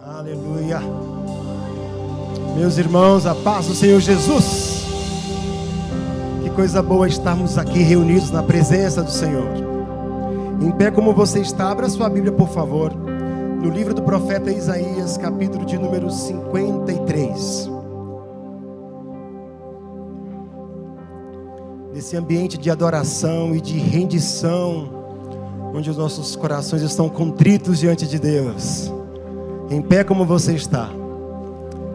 Aleluia. Meus irmãos, a paz do Senhor Jesus. Que coisa boa estarmos aqui reunidos na presença do Senhor. Em pé como você está, abra sua Bíblia, por favor, no livro do profeta Isaías, capítulo de número 53. Nesse ambiente de adoração e de rendição, onde os nossos corações estão contritos diante de Deus. Em pé como você está.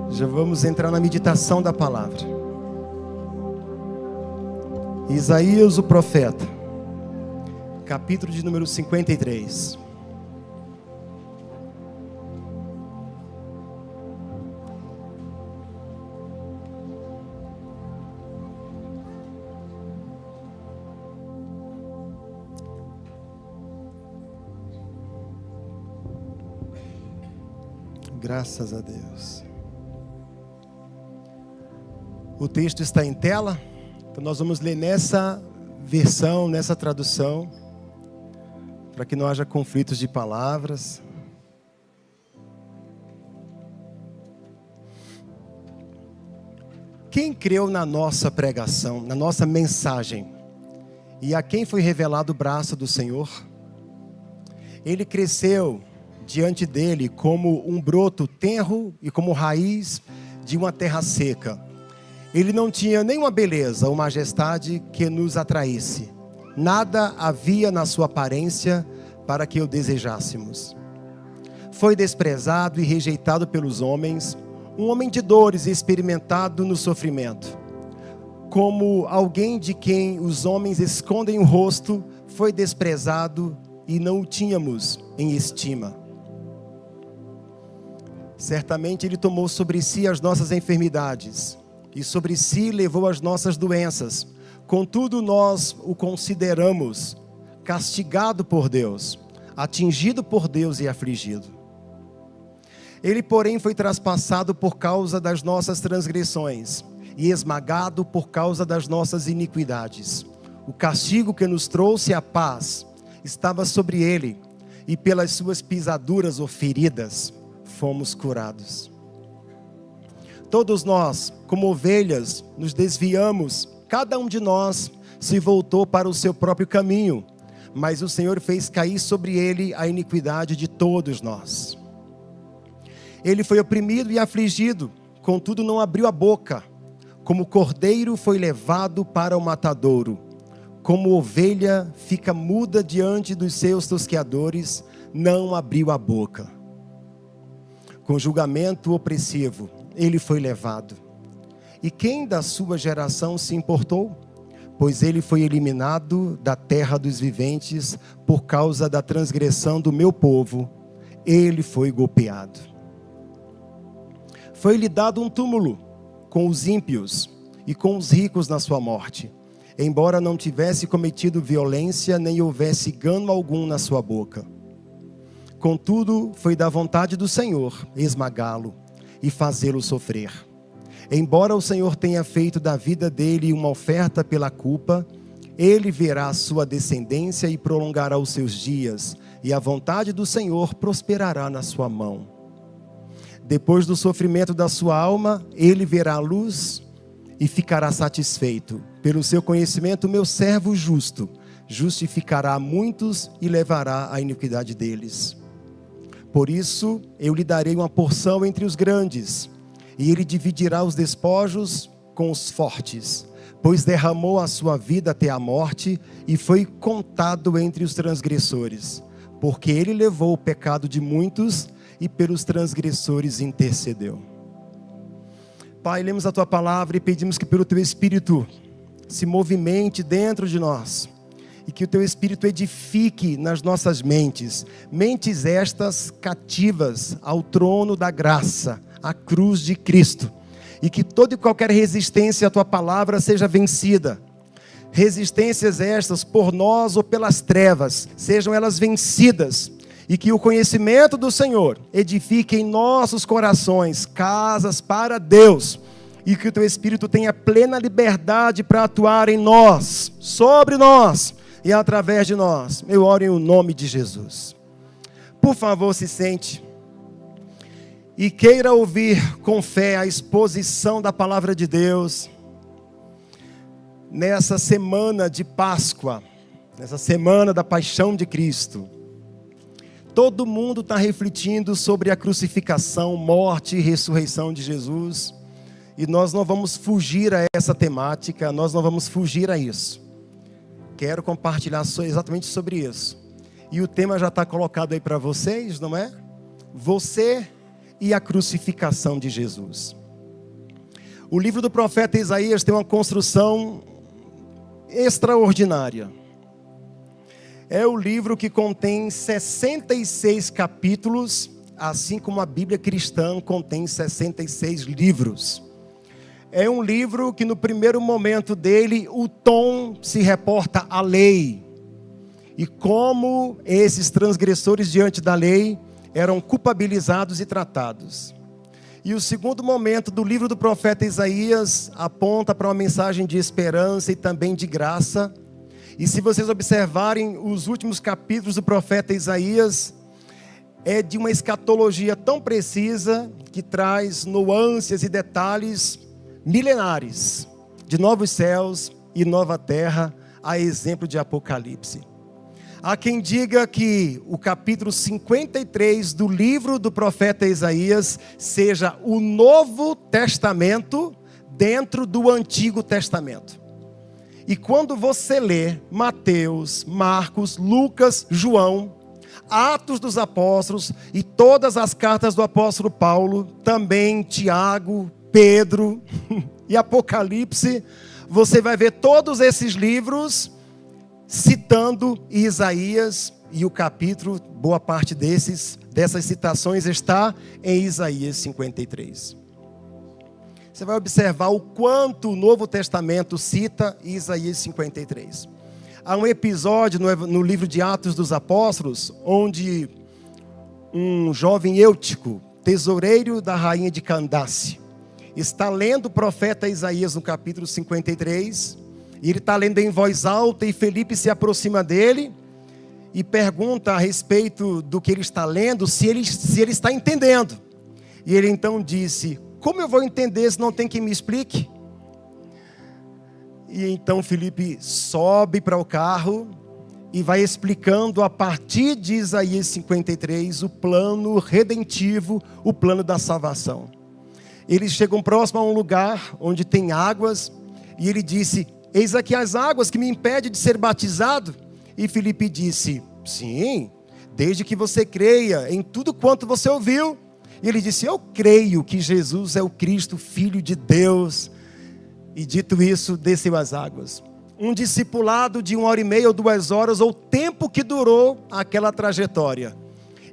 Já vamos entrar na meditação da palavra. Isaías, o profeta, capítulo de número 53. Graças a Deus. O texto está em tela, então nós vamos ler nessa versão, nessa tradução, para que não haja conflitos de palavras. Quem creu na nossa pregação, na nossa mensagem, e a quem foi revelado o braço do Senhor? Ele cresceu diante dele como um broto tenro e como raiz de uma terra seca. Ele não tinha nenhuma beleza ou majestade que nos atraísse. Nada havia na sua aparência para que o desejássemos. Foi desprezado e rejeitado pelos homens, um homem de dores e experimentado no sofrimento. Como alguém de quem os homens escondem o rosto, foi desprezado e não o tínhamos em estima. Certamente Ele tomou sobre si as nossas enfermidades, e sobre si levou as nossas doenças. Contudo, nós o consideramos castigado por Deus, atingido por Deus e afligido. Ele, porém, foi traspassado por causa das nossas transgressões, e esmagado por causa das nossas iniquidades. O castigo que nos trouxe a paz estava sobre ele, e pelas suas pisaduras ou feridas fomos curados. Todos nós, como ovelhas, nos desviamos, cada um de nós se voltou para o seu próprio caminho, mas o Senhor fez cair sobre ele a iniquidade de todos nós. Ele foi oprimido e afligido, contudo não abriu a boca. Como cordeiro foi levado para o matadouro, como ovelha fica muda diante dos seus tosqueadores, não abriu a boca. Com julgamento opressivo, ele foi levado. E quem da sua geração se importou? Pois ele foi eliminado da terra dos viventes por causa da transgressão do meu povo. Ele foi golpeado. Foi-lhe dado um túmulo com os ímpios e com os ricos na sua morte, embora não tivesse cometido violência, nem houvesse engano algum na sua boca. Contudo, foi da vontade do Senhor esmagá-lo e fazê-lo sofrer. Embora o Senhor tenha feito da vida dele uma oferta pela culpa, ele verá a sua descendência e prolongará os seus dias, e a vontade do Senhor prosperará na sua mão. Depois do sofrimento da sua alma, ele verá a luz e ficará satisfeito. Pelo seu conhecimento, meu servo justo justificará muitos e levará a iniquidade deles. Por isso, eu lhe darei uma porção entre os grandes, e ele dividirá os despojos com os fortes, pois derramou a sua vida até a morte, e foi contado entre os transgressores, porque ele levou o pecado de muitos, e pelos transgressores intercedeu. Pai, lemos a Tua palavra e pedimos que pelo Teu Espírito se movimente dentro de nós, e que o Teu Espírito edifique nas nossas mentes, mentes estas cativas ao trono da graça, à cruz de Cristo, e que toda e qualquer resistência à Tua palavra seja vencida. Resistências estas por nós ou pelas trevas, sejam elas vencidas, e que o conhecimento do Senhor edifique em nossos corações casas para Deus, e que o Teu Espírito tenha plena liberdade para atuar em nós, sobre nós e através de nós. Eu oro em nome de Jesus. Por favor, se sente. e queira ouvir com fé a exposição da palavra de Deus, nessa semana de Páscoa, nessa semana da paixão de Cristo, todo mundo está refletindo sobre a crucificação, morte e ressurreição de Jesus, e nós não vamos fugir a essa temática, nós não vamos fugir a isso. Quero compartilhar exatamente sobre isso. E o tema já está colocado aí para vocês, não é? Você e a crucificação de Jesus. O livro do profeta Isaías tem uma construção extraordinária. É o livro que contém 66 capítulos, assim como a Bíblia cristã contém 66 livros. É um livro que no primeiro momento dele, o tom se reporta à lei. E como esses transgressores diante da lei eram culpabilizados e tratados. E o segundo momento do livro do profeta Isaías aponta para uma mensagem de esperança e também de graça. E se vocês observarem os últimos capítulos do profeta Isaías, é de uma escatologia tão precisa que traz nuances e detalhes milenares de novos céus e nova terra, a exemplo de Apocalipse. Há quem diga que o capítulo 53 do livro do profeta Isaías seja o Novo Testamento dentro do Antigo Testamento. E quando você lê Mateus, Marcos, Lucas, João, Atos dos Apóstolos e todas as cartas do apóstolo Paulo, também Tiago, Pedro e Apocalipse, você vai ver todos esses livros citando Isaías, e o capítulo, boa parte dessas citações está em Isaías 53. Você vai observar o quanto o Novo Testamento cita Isaías 53. Há um episódio no livro de Atos dos Apóstolos, onde um jovem Eutico, tesoureiro da rainha de Candace, está lendo o profeta Isaías no capítulo 53, e ele está lendo em voz alta, e Felipe se aproxima dele e pergunta a respeito do que ele está lendo, se ele está entendendo. E ele então disse: como eu vou entender se não tem quem me explique? E então Felipe sobe para o carro e vai explicando a partir de Isaías 53 o plano redentivo, o plano da salvação. Eles chegam próximo a um lugar onde tem águas, e ele disse: eis aqui as águas que me impedem de ser batizado. E Filipe disse: sim, desde que você creia em tudo quanto você ouviu. E ele disse: eu creio que Jesus é o Cristo, Filho de Deus. E dito isso, desceu as águas. Um discipulado de 1h30 ou 2 horas, ou o tempo que durou aquela trajetória.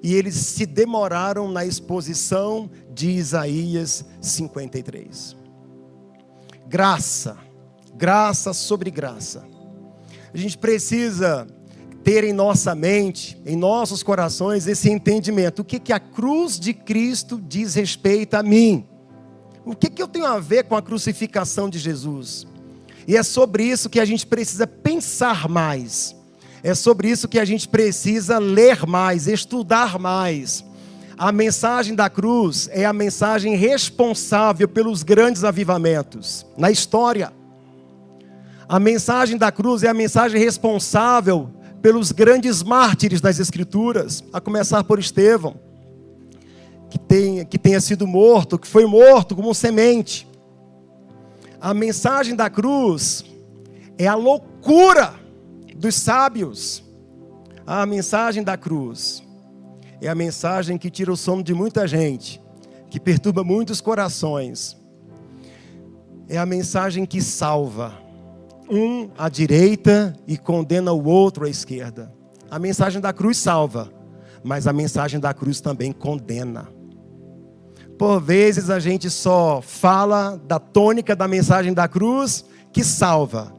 E eles se demoraram na exposição de Isaías 53. Graça. Graça sobre graça. A gente precisa ter em nossa mente, em nossos corações, esse entendimento. O que a cruz de Cristo diz respeito a mim? O que eu tenho a ver com a crucificação de Jesus? E é sobre isso que a gente precisa pensar mais. É sobre isso que a gente precisa ler mais, estudar mais. A mensagem da cruz é a mensagem responsável pelos grandes avivamentos na história. A mensagem da cruz é a mensagem responsável pelos grandes mártires das Escrituras, a começar por Estevão, que tenha sido morto, que foi morto como semente. A mensagem da cruz é a loucura dos sábios. A mensagem da cruz é a mensagem que tira o sono de muita gente, que perturba muitos corações. É a mensagem que salva um à direita e condena o outro à esquerda. A mensagem da cruz salva, mas a mensagem da cruz também condena. Por vezes a gente só fala da tônica da mensagem da cruz que salva.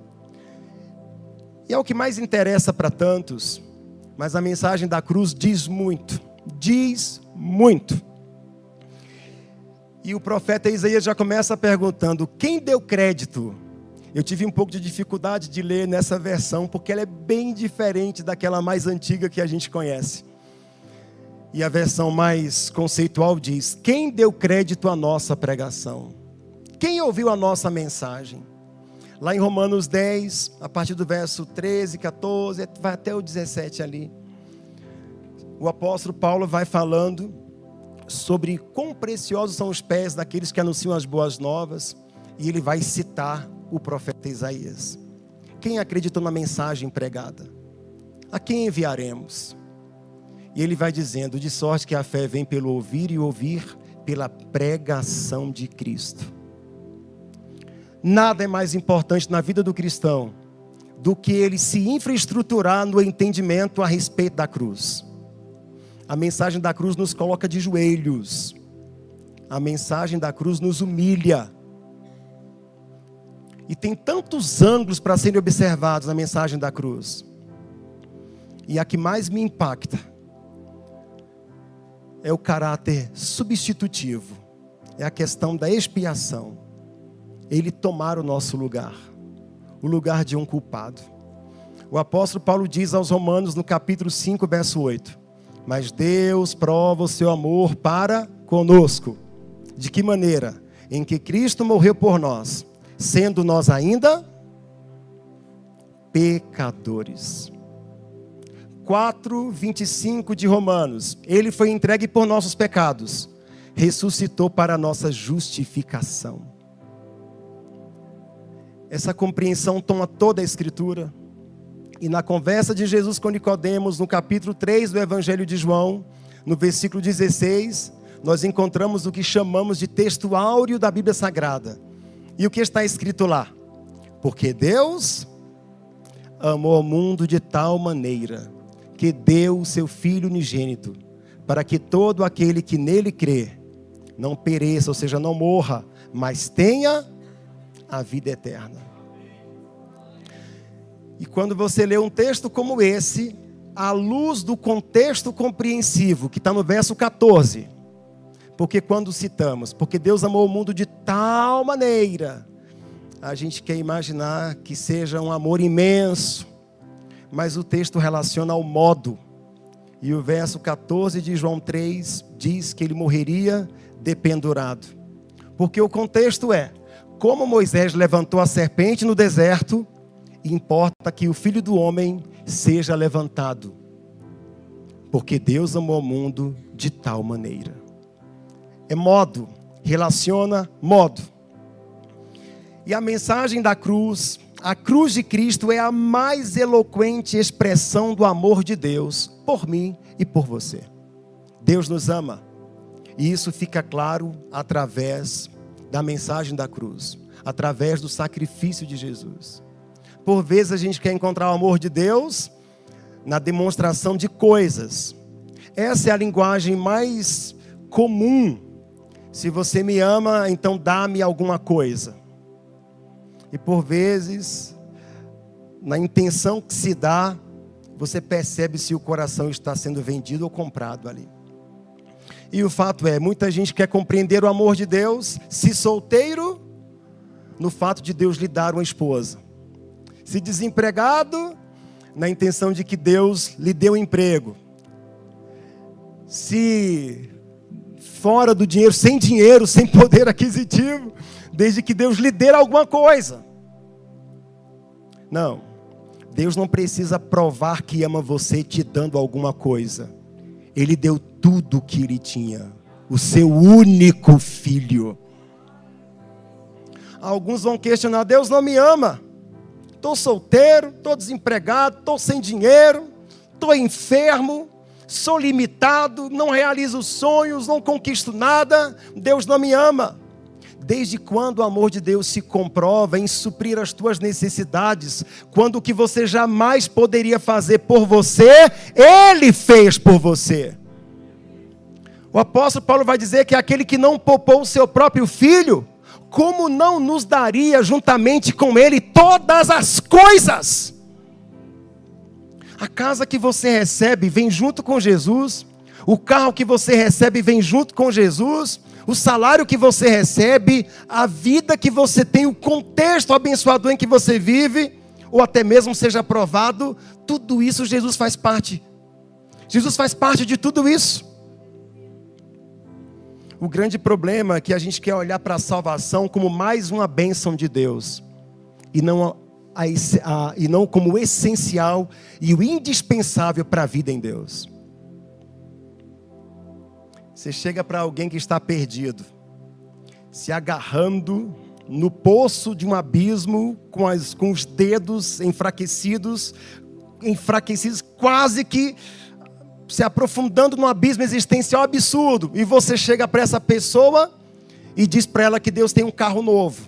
E é o que mais interessa para tantos, mas a mensagem da cruz diz muito. Diz muito. E o profeta Isaías já começa perguntando: quem deu crédito? Eu tive um pouco de dificuldade de ler nessa versão, porque ela é bem diferente daquela mais antiga que a gente conhece. E a versão mais conceitual diz: quem deu crédito à nossa pregação? Quem ouviu a nossa mensagem? Lá em Romanos 10, a partir do verso 13, 14, vai até o 17 ali. O apóstolo Paulo vai falando sobre quão preciosos são os pés daqueles que anunciam as boas novas. E ele vai citar o profeta Isaías. Quem acreditou na mensagem pregada? A quem enviaremos? E ele vai dizendo: de sorte que a fé vem pelo ouvir e ouvir pela pregação de Cristo. Nada é mais importante na vida do cristão do que ele se infraestruturar no entendimento a respeito da cruz. A mensagem da cruz nos coloca de joelhos. A mensagem da cruz nos humilha. E tem tantos ângulos para serem observados na mensagem da cruz. E a que mais me impacta é o caráter substitutivo. É a questão da expiação. Ele tomar o nosso lugar. O lugar de um culpado. O apóstolo Paulo diz aos Romanos no capítulo 5, verso 8. Mas Deus prova o seu amor para conosco. De que maneira? Em que Cristo morreu por nós, sendo nós ainda pecadores. 4:25 de Romanos. Ele foi entregue por nossos pecados, ressuscitou para a nossa justificação. Essa compreensão toma toda a Escritura. E na conversa de Jesus com Nicodemos, no capítulo 3 do Evangelho de João, no versículo 16, nós encontramos o que chamamos de texto áureo da Bíblia Sagrada. E o que está escrito lá? Porque Deus amou o mundo de tal maneira que deu o seu Filho unigênito, para que todo aquele que nele crê não pereça, ou seja, não morra, mas tenha a vida eterna. E quando você lê um texto como esse, à luz do contexto compreensivo, que está no verso 14, porque quando citamos, porque Deus amou o mundo de tal maneira, a gente quer imaginar que seja um amor imenso, mas o texto relaciona ao modo. E o verso 14 de João 3 diz que ele morreria dependurado. Porque o contexto é: como Moisés levantou a serpente no deserto, importa que o Filho do Homem seja levantado. Porque Deus amou o mundo de tal maneira. É modo, relaciona modo. E a mensagem da cruz, a cruz de Cristo é a mais eloquente expressão do amor de Deus por mim e por você. Deus nos ama. E isso fica claro através da mensagem da cruz, através do sacrifício de Jesus. Por vezes a gente quer encontrar o amor de Deus na demonstração de coisas. Essa é a linguagem mais comum. Se você me ama, então dá-me alguma coisa. E por vezes, na intenção que se dá, você percebe se o coração está sendo vendido ou comprado ali. E o fato é, muita gente quer compreender o amor de Deus, se solteiro, no fato de Deus lhe dar uma esposa. Se desempregado, na intenção de que Deus lhe deu emprego. Se fora do dinheiro, sem poder aquisitivo, desde que Deus lhe dê alguma coisa. Não, Deus não precisa provar que ama você te dando alguma coisa. Ele deu tudo o que ele tinha, o seu único filho. Alguns vão questionar: Deus não me ama. Estou solteiro, estou desempregado, estou sem dinheiro, estou enfermo, sou limitado, não realizo sonhos, não conquisto nada. Deus não me ama. Desde quando o amor de Deus se comprova em suprir as tuas necessidades, quando o que você jamais poderia fazer por você, Ele fez por você? O apóstolo Paulo vai dizer que aquele que não poupou o seu próprio filho, como não nos daria juntamente com Ele todas as coisas? A casa que você recebe vem junto com Jesus, o carro que você recebe vem junto com Jesus, o salário que você recebe, a vida que você tem, o contexto abençoador em que você vive, ou até mesmo seja aprovado, tudo isso Jesus faz parte. Jesus faz parte de tudo isso. O grande problema é que a gente quer olhar para a salvação como mais uma bênção de Deus. E não como o essencial e o indispensável para a vida em Deus. Você chega para alguém que está perdido, se agarrando no poço de um abismo, com os dedos enfraquecidos, quase que se aprofundando num abismo existencial absurdo. E você chega para essa pessoa e diz para ela que Deus tem um carro novo,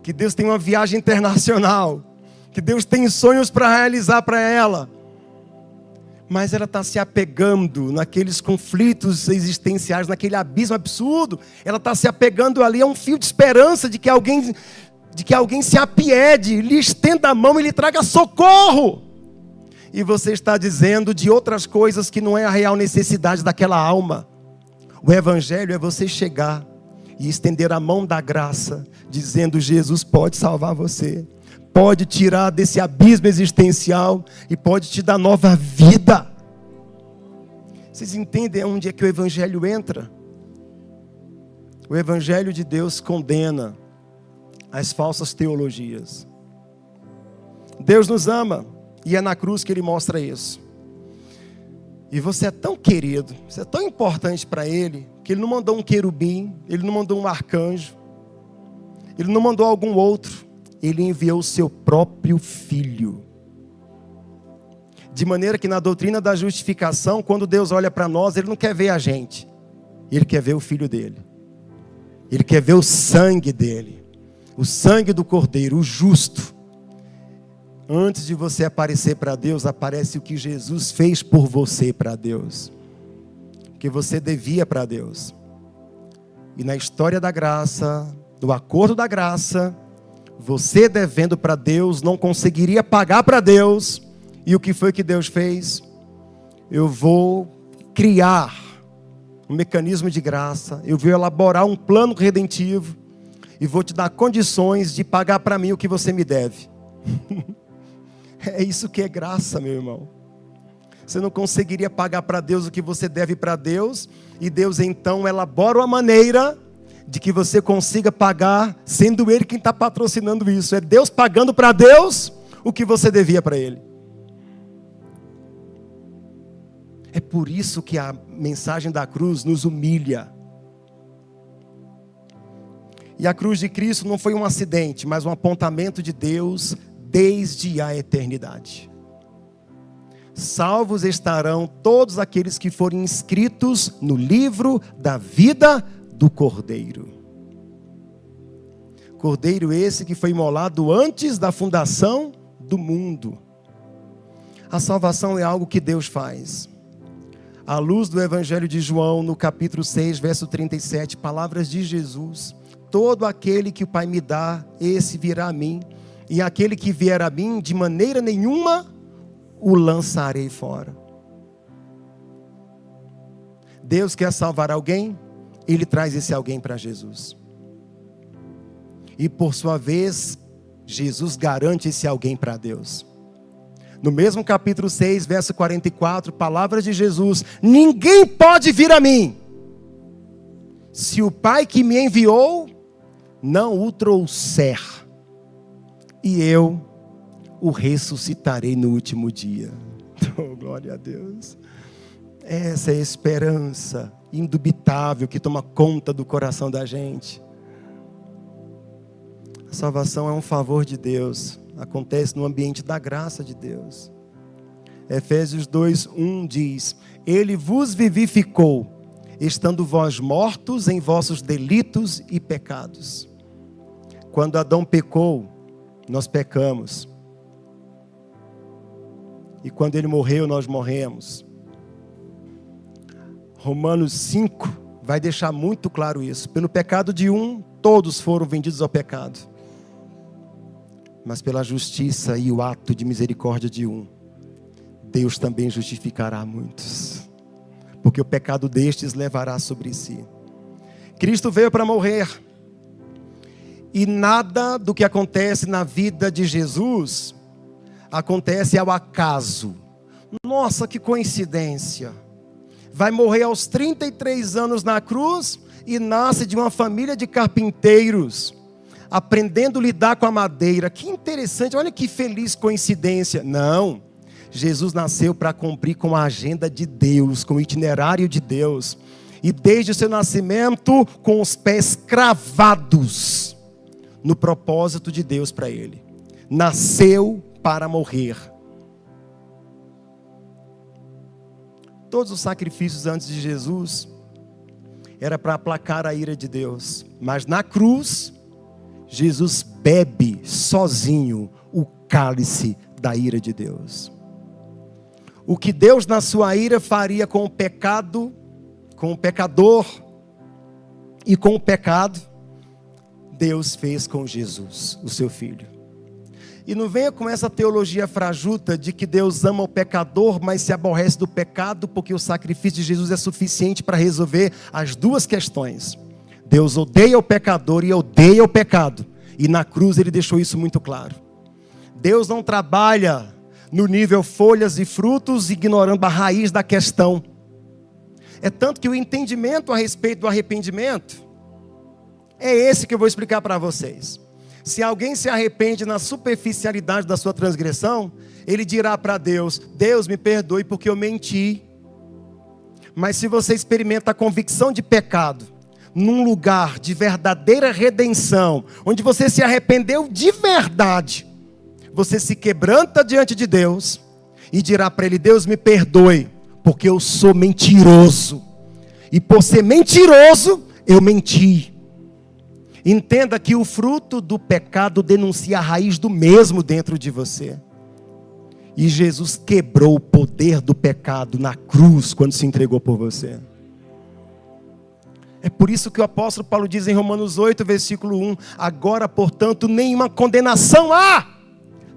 que Deus tem uma viagem internacional, que Deus tem sonhos para realizar para ela. Mas ela está se apegando naqueles conflitos existenciais, naquele abismo absurdo. Ela está se apegando ali a um fio de esperança de que alguém se apiede, lhe estenda a mão e lhe traga socorro. E você está dizendo de outras coisas que não é a real necessidade daquela alma. O evangelho é você chegar e estender a mão da graça, dizendo: Jesus pode salvar você, pode tirar desse abismo existencial e pode te dar nova vida. Vocês entendem onde é que o evangelho entra? O evangelho de Deus condena as falsas teologias. Deus nos ama e é na cruz que Ele mostra isso. E você é tão querido, você é tão importante para Ele, que Ele não mandou um querubim, Ele não mandou um arcanjo, Ele não mandou algum outro. Ele enviou o seu próprio Filho. De maneira que na doutrina da justificação, quando Deus olha para nós, Ele não quer ver a gente. Ele quer ver o Filho dEle. Ele quer ver o sangue dEle. O sangue do Cordeiro, o justo. Antes de você aparecer para Deus, aparece o que Jesus fez por você para Deus. O que você devia para Deus. E na história da graça, no acordo da graça, você devendo para Deus, não conseguiria pagar para Deus. E o que foi que Deus fez? Eu vou criar um mecanismo de graça. Eu vou elaborar um plano redentivo. E vou te dar condições de pagar para mim o que você me deve. É isso que é graça, meu irmão. Você não conseguiria pagar para Deus o que você deve para Deus. E Deus então elabora uma maneira de que você consiga pagar, sendo Ele quem está patrocinando isso. É Deus pagando para Deus o que você devia para Ele. É por isso que a mensagem da cruz nos humilha. E a cruz de Cristo não foi um acidente, mas um apontamento de Deus desde a eternidade. Salvos estarão todos aqueles que forem inscritos no livro da vida do Cordeiro. Cordeiro esse que foi imolado antes da fundação do mundo. A salvação é algo que Deus faz. À luz do Evangelho de João, no capítulo 6, verso 37, palavras de Jesus: todo aquele que o Pai me dá, esse virá a mim, e aquele que vier a mim, de maneira nenhuma o lançarei fora. Deus quer salvar alguém, Ele traz esse alguém para Jesus. E por sua vez, Jesus garante esse alguém para Deus. No mesmo capítulo 6, verso 44, palavras de Jesus: ninguém pode vir a mim, se o Pai que me enviou não o trouxer, e eu o ressuscitarei no último dia. Oh, glória a Deus. Essa é a esperança indubitável que toma conta do coração da gente. A salvação é um favor de Deus, acontece no ambiente da graça de Deus. Efésios 2:1 diz: Ele vos vivificou, estando vós mortos em vossos delitos e pecados. Quando Adão pecou, nós pecamos. E quando ele morreu, nós morremos. Romanos 5 vai deixar muito claro isso. Pelo pecado de um, todos foram vendidos ao pecado. Mas pela justiça e o ato de misericórdia de um, Deus também justificará muitos. Porque o pecado destes levará sobre si. Cristo veio para morrer. E nada do que acontece na vida de Jesus acontece ao acaso. Nossa, que coincidência. Vai morrer aos 33 anos na cruz e nasce de uma família de carpinteiros, aprendendo a lidar com a madeira. Que interessante, olha que feliz coincidência. Não, Jesus nasceu para cumprir com a agenda de Deus, com o itinerário de Deus. E desde o seu nascimento, com os pés cravados no propósito de Deus para ele. Nasceu para morrer. Todos os sacrifícios antes de Jesus era para aplacar a ira de Deus. Mas na cruz, Jesus bebe sozinho o cálice da ira de Deus. O que Deus na sua ira faria com o pecado, com o pecador e com o pecado, Deus fez com Jesus, o seu filho. E não venha com essa teologia frajuta de que Deus ama o pecador, mas se aborrece do pecado, porque o sacrifício de Jesus é suficiente para resolver as duas questões. Deus odeia o pecador e odeia o pecado. E na cruz ele deixou isso muito claro. Deus não trabalha no nível folhas e frutos, ignorando a raiz da questão. É tanto que o entendimento a respeito do arrependimento é esse que eu vou explicar para vocês. Se alguém se arrepende na superficialidade da sua transgressão, ele dirá para Deus: Deus, me perdoe porque eu menti. Mas se você experimenta a convicção de pecado, num lugar de verdadeira redenção, onde você se arrependeu de verdade, você se quebranta diante de Deus e dirá para ele: Deus, me perdoe porque eu sou mentiroso. E por ser mentiroso, eu menti. Entenda que o fruto do pecado denuncia a raiz do mesmo dentro de você. E Jesus quebrou o poder do pecado na cruz quando se entregou por você. É por isso que o apóstolo Paulo diz em Romanos 8, versículo 1: agora, portanto, nenhuma condenação há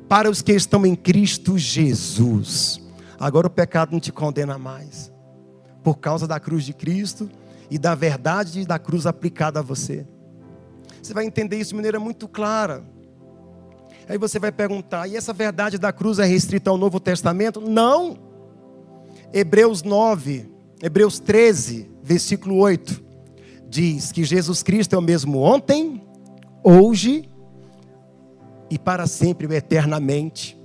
para os que estão em Cristo Jesus. Agora o pecado não te condena mais, por causa da cruz de Cristo e da verdade da cruz aplicada a você. Você vai entender isso de maneira muito clara. Aí você vai perguntar: e essa verdade da cruz é restrita ao Novo Testamento? Não. Hebreus 13, versículo 8, diz que Jesus Cristo é o mesmo ontem, hoje e para sempre, eternamente.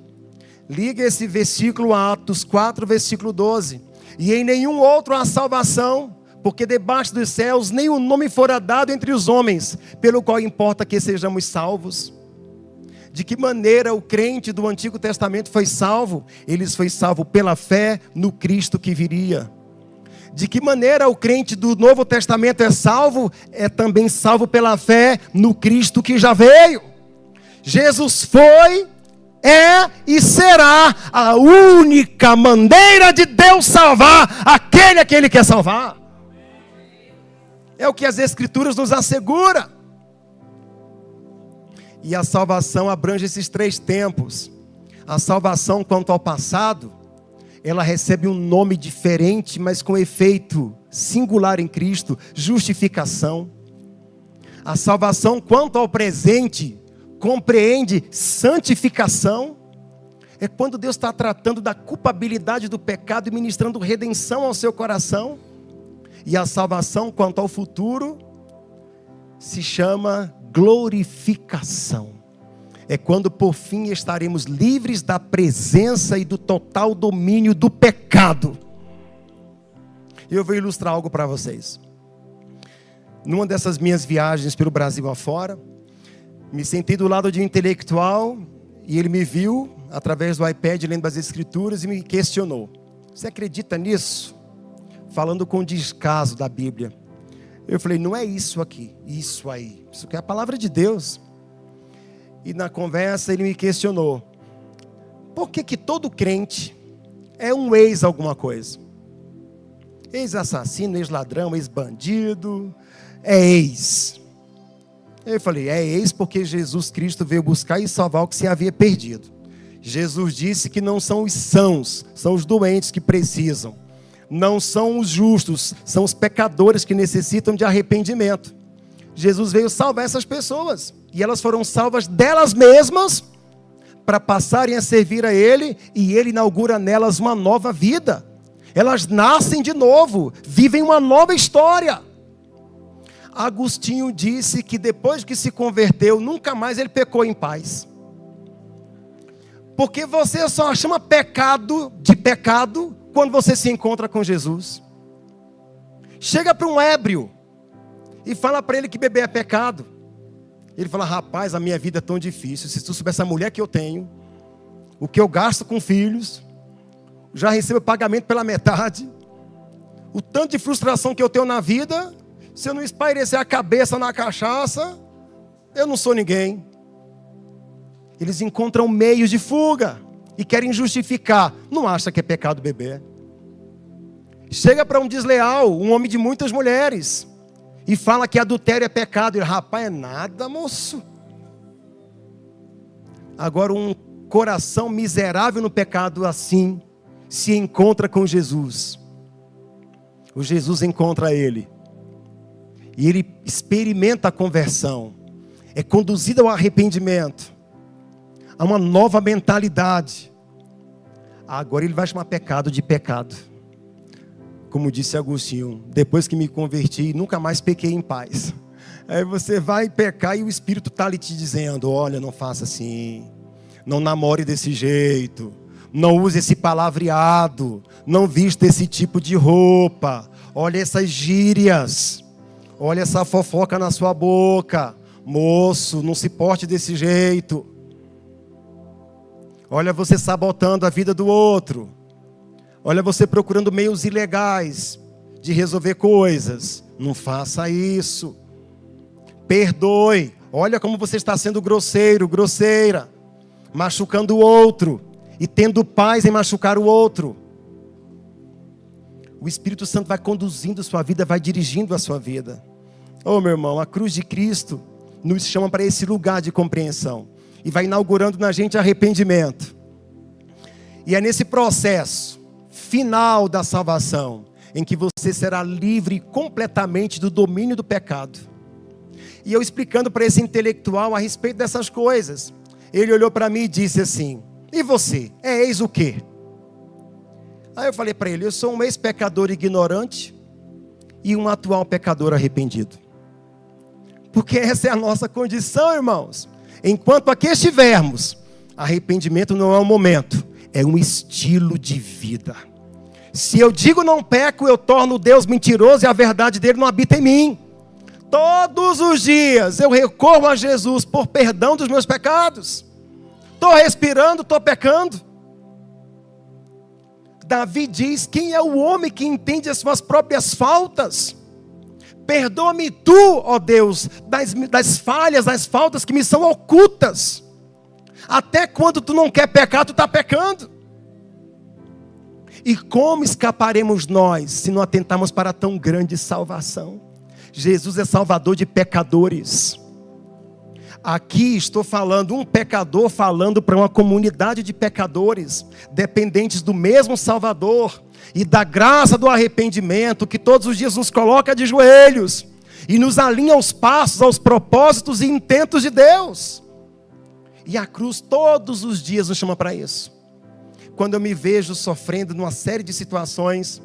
Liga esse versículo a Atos 4, versículo 12. E em nenhum outro há salvação, porque debaixo dos céus nenhum nome fora dado entre os homens, pelo qual importa que sejamos salvos. De que maneira o crente do Antigo Testamento foi salvo? Ele foi salvo pela fé no Cristo que viria. De que maneira o crente do Novo Testamento é salvo? É também salvo pela fé no Cristo que já veio. Jesus foi, é e será a única maneira de Deus salvar aquele a quem Ele quer salvar. É o que as Escrituras nos asseguram. E a salvação abrange esses três tempos. A salvação quanto ao passado, ela recebe um nome diferente, mas com efeito singular em Cristo: justificação. A salvação quanto ao presente compreende santificação. É quando Deus está tratando da culpabilidade do pecado e ministrando redenção ao seu coração. E a salvação quanto ao futuro se chama glorificação. É quando por fim estaremos livres da presença e do total domínio do pecado. Eu vou ilustrar algo para vocês. Numa dessas minhas viagens pelo Brasil afora, me sentei do lado de um intelectual e ele me viu através do iPad lendo as Escrituras e me questionou: você acredita nisso? Falando com descaso da Bíblia. Eu falei: não é isso aqui, isso aí. Isso aqui é a palavra de Deus. E na conversa ele me questionou: por que todo crente é um ex alguma coisa? Ex-assassino, ex-ladrão, ex-bandido, é ex. Eu falei: é ex porque Jesus Cristo veio buscar e salvar o que se havia perdido. Jesus disse que não são os sãos, são os doentes que precisam. Não são os justos, são os pecadores que necessitam de arrependimento. Jesus veio salvar essas pessoas. E elas foram salvas delas mesmas para passarem a servir a Ele. E Ele inaugura nelas uma nova vida. Elas nascem de novo, vivem uma nova história. Agostinho disse que depois que se converteu, nunca mais ele pecou em paz. Porque você só chama pecado de pecado quando você se encontra com Jesus. Chega para um ébrio e fala para ele que beber é pecado. Ele fala: rapaz, a minha vida é tão difícil. Se tu soubesse a mulher que eu tenho, o que eu gasto com filhos, já recebo pagamento pela metade, o tanto de frustração que eu tenho na vida, se eu não espairecer a cabeça na cachaça, eu não sou ninguém. Eles encontram meios de fuga e querem justificar. Não acha que é pecado beber. Chega para um desleal, um homem de muitas mulheres, e fala que adultério é pecado. Ele: rapaz, é nada, moço. Agora, um coração miserável no pecado assim se encontra com Jesus. O Jesus encontra ele. E ele experimenta a conversão. É conduzido ao arrependimento, a uma nova mentalidade. Agora ele vai chamar pecado de pecado. Como disse Agostinho: depois que me converti, nunca mais pequei em paz. Aí você vai pecar e o Espírito está ali te dizendo: olha, não faça assim, não namore desse jeito, não use esse palavreado, não vista esse tipo de roupa, olha essas gírias, olha essa fofoca na sua boca, moço, não se porte desse jeito. Olha você sabotando a vida do outro. Olha você procurando meios ilegais de resolver coisas. Não faça isso. Perdoe. Olha como você está sendo grosseiro, grosseira, machucando o outro e tendo paz em machucar o outro. O Espírito Santo vai conduzindo a sua vida, vai dirigindo a sua vida. Oh, meu irmão, a cruz de Cristo nos chama para esse lugar de compreensão e vai inaugurando na gente arrependimento. E é nesse processo final da salvação em que você será livre completamente do domínio do pecado. E eu explicando para esse intelectual a respeito dessas coisas, ele olhou para mim e disse assim: e você, é ex o quê? Aí eu falei para ele: eu sou um ex-pecador ignorante e um atual pecador arrependido. Porque essa é a nossa condição, irmãos. Enquanto aqui estivermos, arrependimento não é um momento, é um estilo de vida. Se eu digo não peco, eu torno Deus mentiroso e a verdade dele não habita em mim. Todos os dias eu recorro a Jesus por perdão dos meus pecados. Estou respirando, estou pecando. Davi diz: quem é o homem que entende as suas próprias faltas? Perdoa-me tu, ó Deus, das falhas, das faltas que me são ocultas. Até quando tu não quer pecar, tu está pecando. E como escaparemos nós se não atentarmos para tão grande salvação? Jesus é salvador de pecadores. Aqui estou falando, um pecador falando para uma comunidade de pecadores, dependentes do mesmo Salvador e da graça do arrependimento, que todos os dias nos coloca de joelhos e nos alinha aos passos, aos propósitos e intentos de Deus. E a cruz todos os dias nos chama para isso. Quando eu me vejo sofrendo numa série de situações,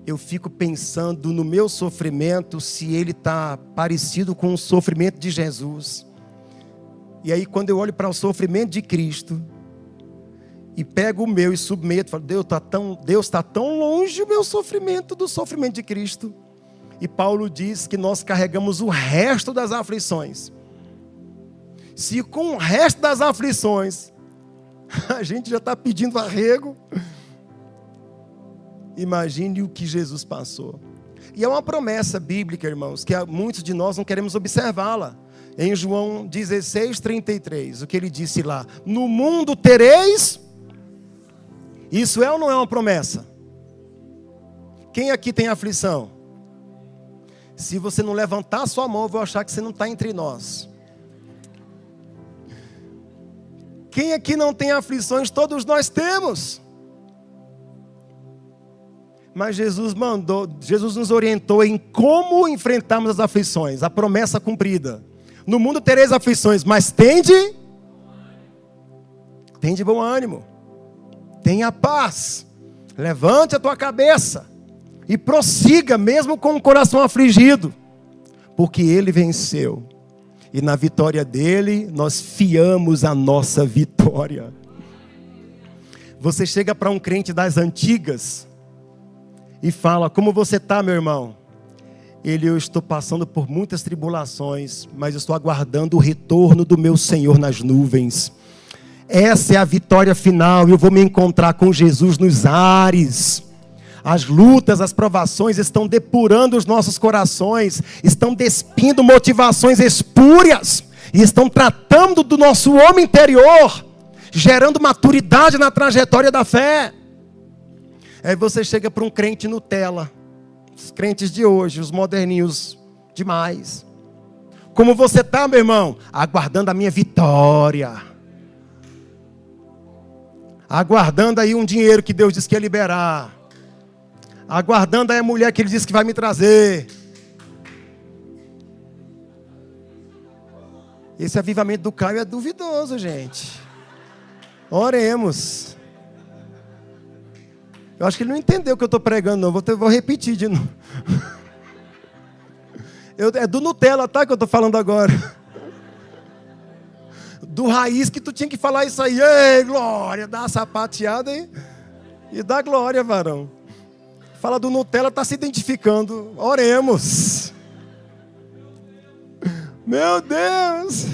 eu fico pensando no meu sofrimento, se ele está parecido com o sofrimento de Jesus. E aí quando eu olho para o sofrimento de Cristo, e pego o meu e submeto, falo: Deus está tão longe o meu sofrimento do sofrimento de Cristo. E Paulo diz que nós carregamos o resto das aflições. Se com o resto das aflições a gente já está pedindo arrego, imagine o que Jesus passou. E é uma promessa bíblica, irmãos, que muitos de nós não queremos observá-la. Em João 16:33, o que ele disse lá: no mundo tereis. Isso é ou não é uma promessa? Quem aqui tem aflição? Se você não levantar a sua mão, eu vou achar que você não está entre nós. Quem aqui não tem aflições? Todos nós temos. Mas Jesus nos orientou em como enfrentarmos as aflições. A promessa cumprida: no mundo tereis aflições, mas tende bom ânimo. Tenha paz. Levante a tua cabeça e prossiga, mesmo com o coração afligido. porque Ele venceu. E na vitória dele, nós fiamos a nossa vitória. Você chega para um crente das antigas e fala: como você está, meu irmão? Eu estou passando por muitas tribulações, mas estou aguardando o retorno do meu Senhor nas nuvens. Essa é a vitória final, eu vou me encontrar com Jesus nos ares. As lutas, as provações estão depurando os nossos corações, estão despindo motivações espúrias, e estão tratando do nosso homem interior, gerando maturidade na trajetória da fé. Aí você chega para um crente Nutella, os crentes de hoje, os moderninhos demais. Como você está, meu irmão? Aguardando a minha vitória. Aguardando aí um dinheiro que Deus disse que ia liberar. Aguardando aí a mulher que Ele disse que vai me trazer. Esse avivamento do Caio é duvidoso, gente. Oremos. Eu acho que ele não entendeu o que eu estou pregando, não. Vou repetir de novo. É do Nutella, tá? Que eu estou falando agora. Do raiz que tu tinha que falar isso aí. Ei, glória, dá uma sapateada e dá glória, varão. Fala do Nutella, está se identificando. Oremos. Meu Deus.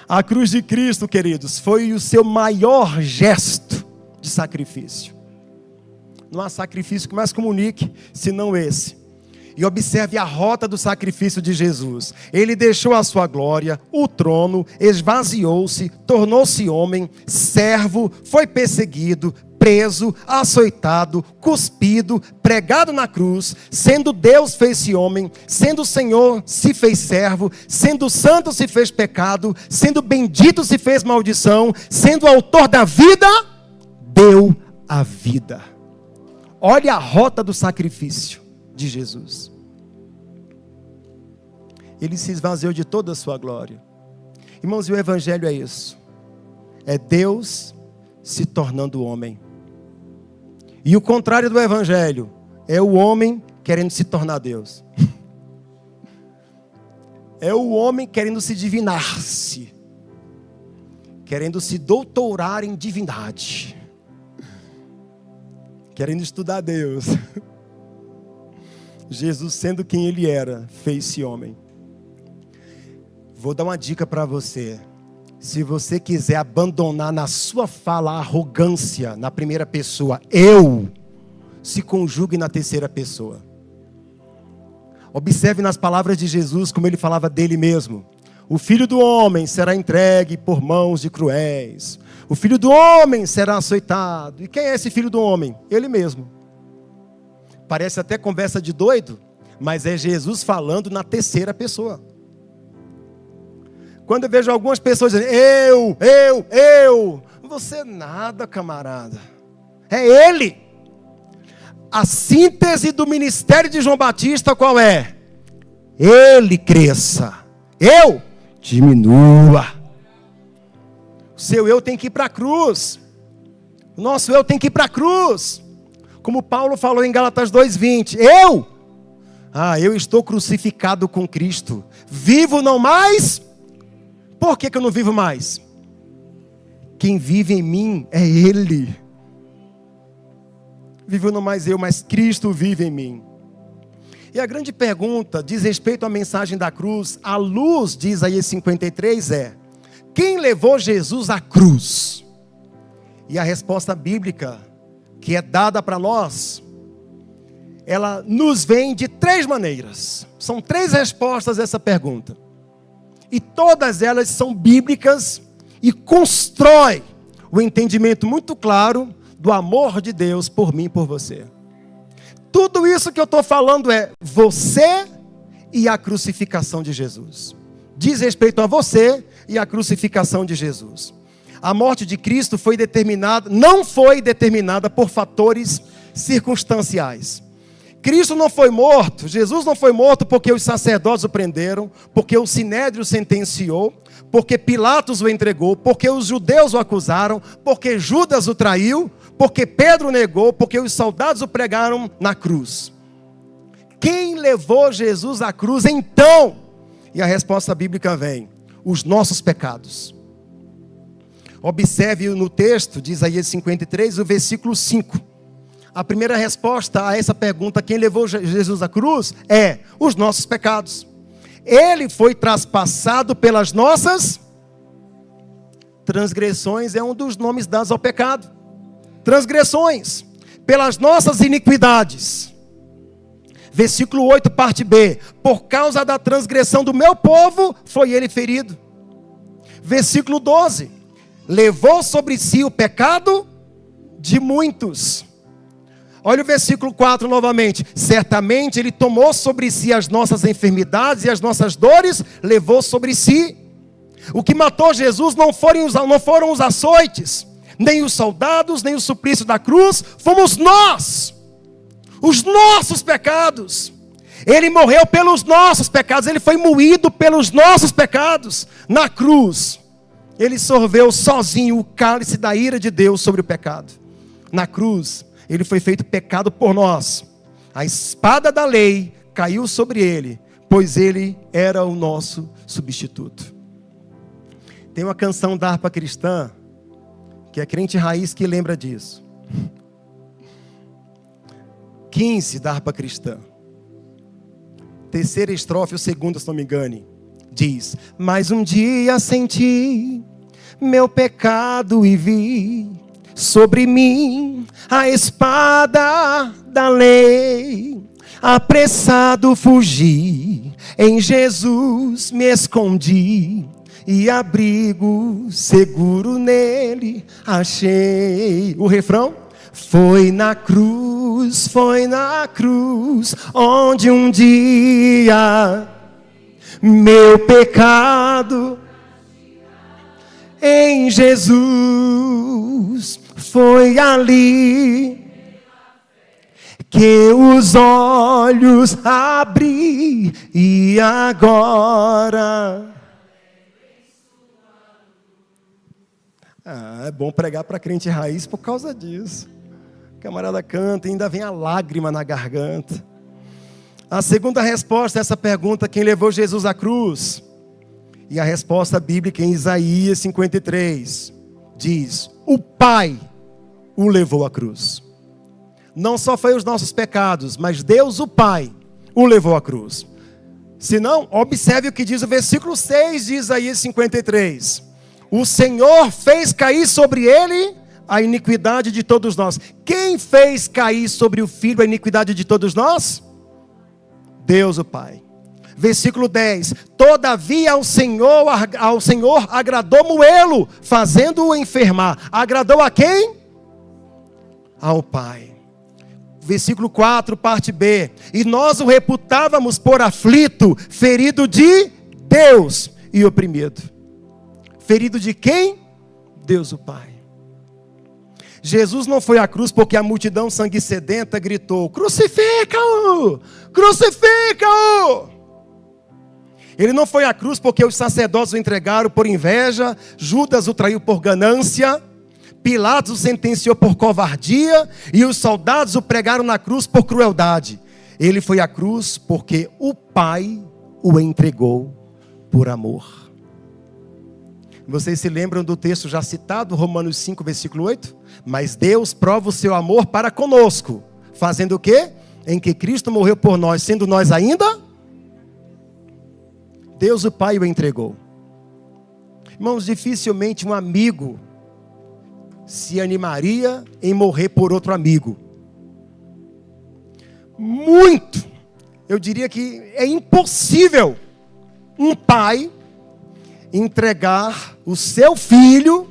A cruz de Cristo, queridos, foi o seu maior gesto de sacrifício. Não há sacrifício que mais comunique, senão esse. E observe a rota do sacrifício de Jesus. Ele deixou a sua glória, o trono, esvaziou-se, tornou-se homem, servo, foi perseguido, preso, açoitado, cuspido, pregado na cruz. Sendo Deus fez-se homem, sendo Senhor se fez servo, sendo santo se fez pecado, sendo bendito se fez maldição, sendo autor da vida, deu a vida. Olha a rota do sacrifício de Jesus. Ele se esvaziou de toda a sua glória. Irmãos, e o evangelho é isso. É Deus se tornando homem. E o contrário do evangelho é o homem querendo se tornar Deus. É o homem querendo se divinar-se, querendo se doutorar em divindade, querendo estudar Deus. Jesus, sendo quem Ele era, fez-se homem. Vou dar uma dica para você. Se você quiser abandonar na sua fala a arrogância na primeira pessoa, se conjugue na terceira pessoa. Observe nas palavras de Jesus como Ele falava dele mesmo. O Filho do Homem será entregue por mãos de cruéis. O Filho do Homem será açoitado. E quem é esse Filho do Homem? Ele mesmo. Parece até conversa de doido, mas é Jesus falando na terceira pessoa. Quando eu vejo algumas pessoas dizendo, eu, você nada, camarada. É Ele. A síntese do ministério de João Batista qual é? Ele cresça, eu diminua. O seu eu tem que ir para a cruz. O nosso eu tem que ir para a cruz. Como Paulo falou em Gálatas 2:20. Eu estou crucificado com Cristo. Vivo não mais. Por que eu não vivo mais? Quem vive em mim é Ele. Vivo não mais eu, mas Cristo vive em mim. E a grande pergunta diz respeito à mensagem da cruz. A luz de Isaías 53 é: quem levou Jesus à cruz? E a resposta bíblica que é dada para nós, ela nos vem de 3 maneiras. São 3 respostas a essa pergunta. E todas elas são bíblicas e constroem o entendimento muito claro do amor de Deus por mim e por você. Tudo isso que eu estou falando é você e a crucificação de Jesus. Diz respeito a você e a crucificação de Jesus. A morte de Cristo não foi determinada por fatores circunstanciais. Cristo não foi morto, Jesus não foi morto porque os sacerdotes o prenderam, porque o Sinédrio sentenciou, porque Pilatos o entregou, porque os judeus o acusaram, porque Judas o traiu, porque Pedro negou, porque os soldados o pregaram na cruz. Quem levou Jesus à cruz então? E a resposta bíblica vem: os nossos pecados. Observe no texto de Isaías 53, o versículo 5. A primeira resposta a essa pergunta, quem levou Jesus à cruz, é os nossos pecados. Ele foi traspassado pelas nossas transgressões, é um dos nomes dados ao pecado. Transgressões, pelas nossas iniquidades. Versículo 8, parte B. Por causa da transgressão do meu povo, foi ele ferido. Versículo 12. Levou sobre si o pecado de muitos. Olha o versículo 4 novamente. Certamente ele tomou sobre si as nossas enfermidades e as nossas dores, levou sobre si. O que matou Jesus não foram os açoites, nem os soldados, nem o suplício da cruz, fomos nós. Os nossos pecados. Ele morreu pelos nossos pecados. Ele foi moído pelos nossos pecados. Na cruz, ele sorveu sozinho o cálice da ira de Deus sobre o pecado. Na cruz, ele foi feito pecado por nós. A espada da lei caiu sobre ele, pois ele era o nosso substituto. Tem uma canção da harpa cristã, que é crente raiz que lembra disso. 15 da harpa cristã. Terceira estrofe, ou segunda, se não me engane. Diz: mas um dia senti meu pecado e vi sobre mim a espada da lei. Apressado fugi, em Jesus me escondi, e abrigo seguro nele achei. O refrão? Foi na cruz, onde um dia meu pecado em Jesus, foi ali que os olhos abri, e agora é bom pregar para crente raiz por causa disso. O camarada canta e ainda vem a lágrima na garganta. A segunda resposta a essa pergunta, quem levou Jesus à cruz? E a resposta bíblica em Isaías 53 diz: o Pai o levou à cruz. Não só foi os nossos pecados, mas Deus, o Pai, o levou à cruz. Se não, observe o que diz o versículo 6 de Isaías 53. O Senhor fez cair sobre ele a iniquidade de todos nós. Quem fez cair sobre o Filho a iniquidade de todos nós? Deus, o Pai. Versículo 10. Todavia ao Senhor agradou moê-lo, fazendo-o enfermar. Agradou a quem? Ao Pai. Versículo 4, parte B. E nós o reputávamos por aflito, ferido de Deus e oprimido. Ferido de quem? Deus, o Pai. Jesus não foi à cruz porque a multidão sangue sedenta gritou: crucifica-o! Crucifica-o! Ele não foi à cruz porque os sacerdotes o entregaram por inveja, Judas o traiu por ganância, Pilatos o sentenciou por covardia e os soldados o pregaram na cruz por crueldade. Ele foi à cruz porque o Pai o entregou por amor. Vocês se lembram do texto já citado, Romanos 5, versículo 8? Mas Deus prova o seu amor para conosco, fazendo o quê? Em que Cristo morreu por nós, sendo nós ainda? Deus o Pai o entregou. Irmãos, dificilmente um amigo se animaria em morrer por outro amigo. Muito. Eu diria que é impossível um pai entregar o seu filho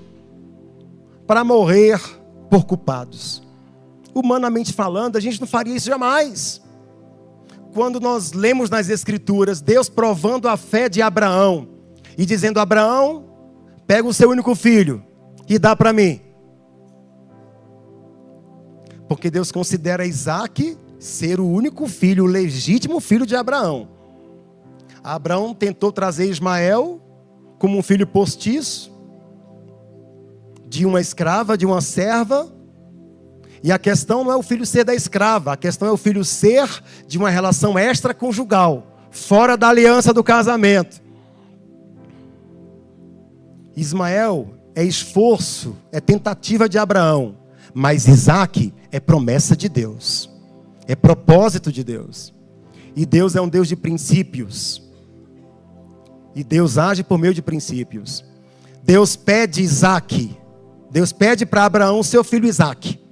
para morrer por culpados. Humanamente falando, a gente não faria isso jamais. Quando nós lemos nas Escrituras, Deus provando a fé de Abraão e dizendo: Abraão, pega o seu único filho e dá para mim. Porque Deus considera Isaque ser o único filho, o legítimo filho de Abraão. Abraão tentou trazer Ismael como um filho postiço, de uma escrava, de uma serva. E a questão não é o filho ser da escrava, a questão é o filho ser de uma relação extraconjugal, fora da aliança do casamento. Ismael é esforço, é tentativa de Abraão, mas Isaque é promessa de Deus, é propósito de Deus. E Deus é um Deus de princípios. E Deus age por meio de princípios. Deus pede Isaque, Deus pede para Abraão seu filho Isaque.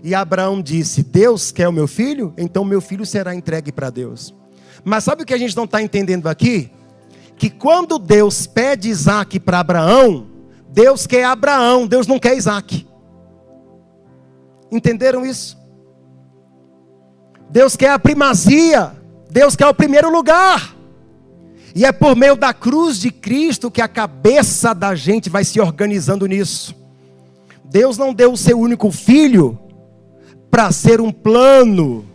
E Abraão disse: Deus quer o meu filho? Então meu filho será entregue para Deus. Mas sabe o que a gente não está entendendo aqui? Que quando Deus pede Isaque para Abraão, Deus quer Abraão, Deus não quer Isaque. Entenderam isso? Deus quer a primazia, Deus quer o primeiro lugar. E é por meio da cruz de Cristo que a cabeça da gente vai se organizando nisso. Deus não deu o seu único filho para ser um plano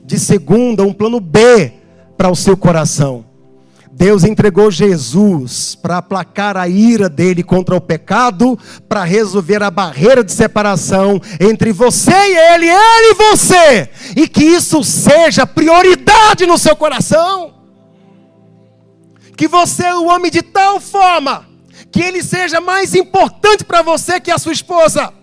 de segunda, um plano B para o seu coração. Deus entregou Jesus para aplacar a ira dele contra o pecado, para resolver a barreira de separação entre você e ele e você, e que isso seja prioridade no seu coração. Que você o ame de tal forma que ele seja mais importante para você que a sua esposa.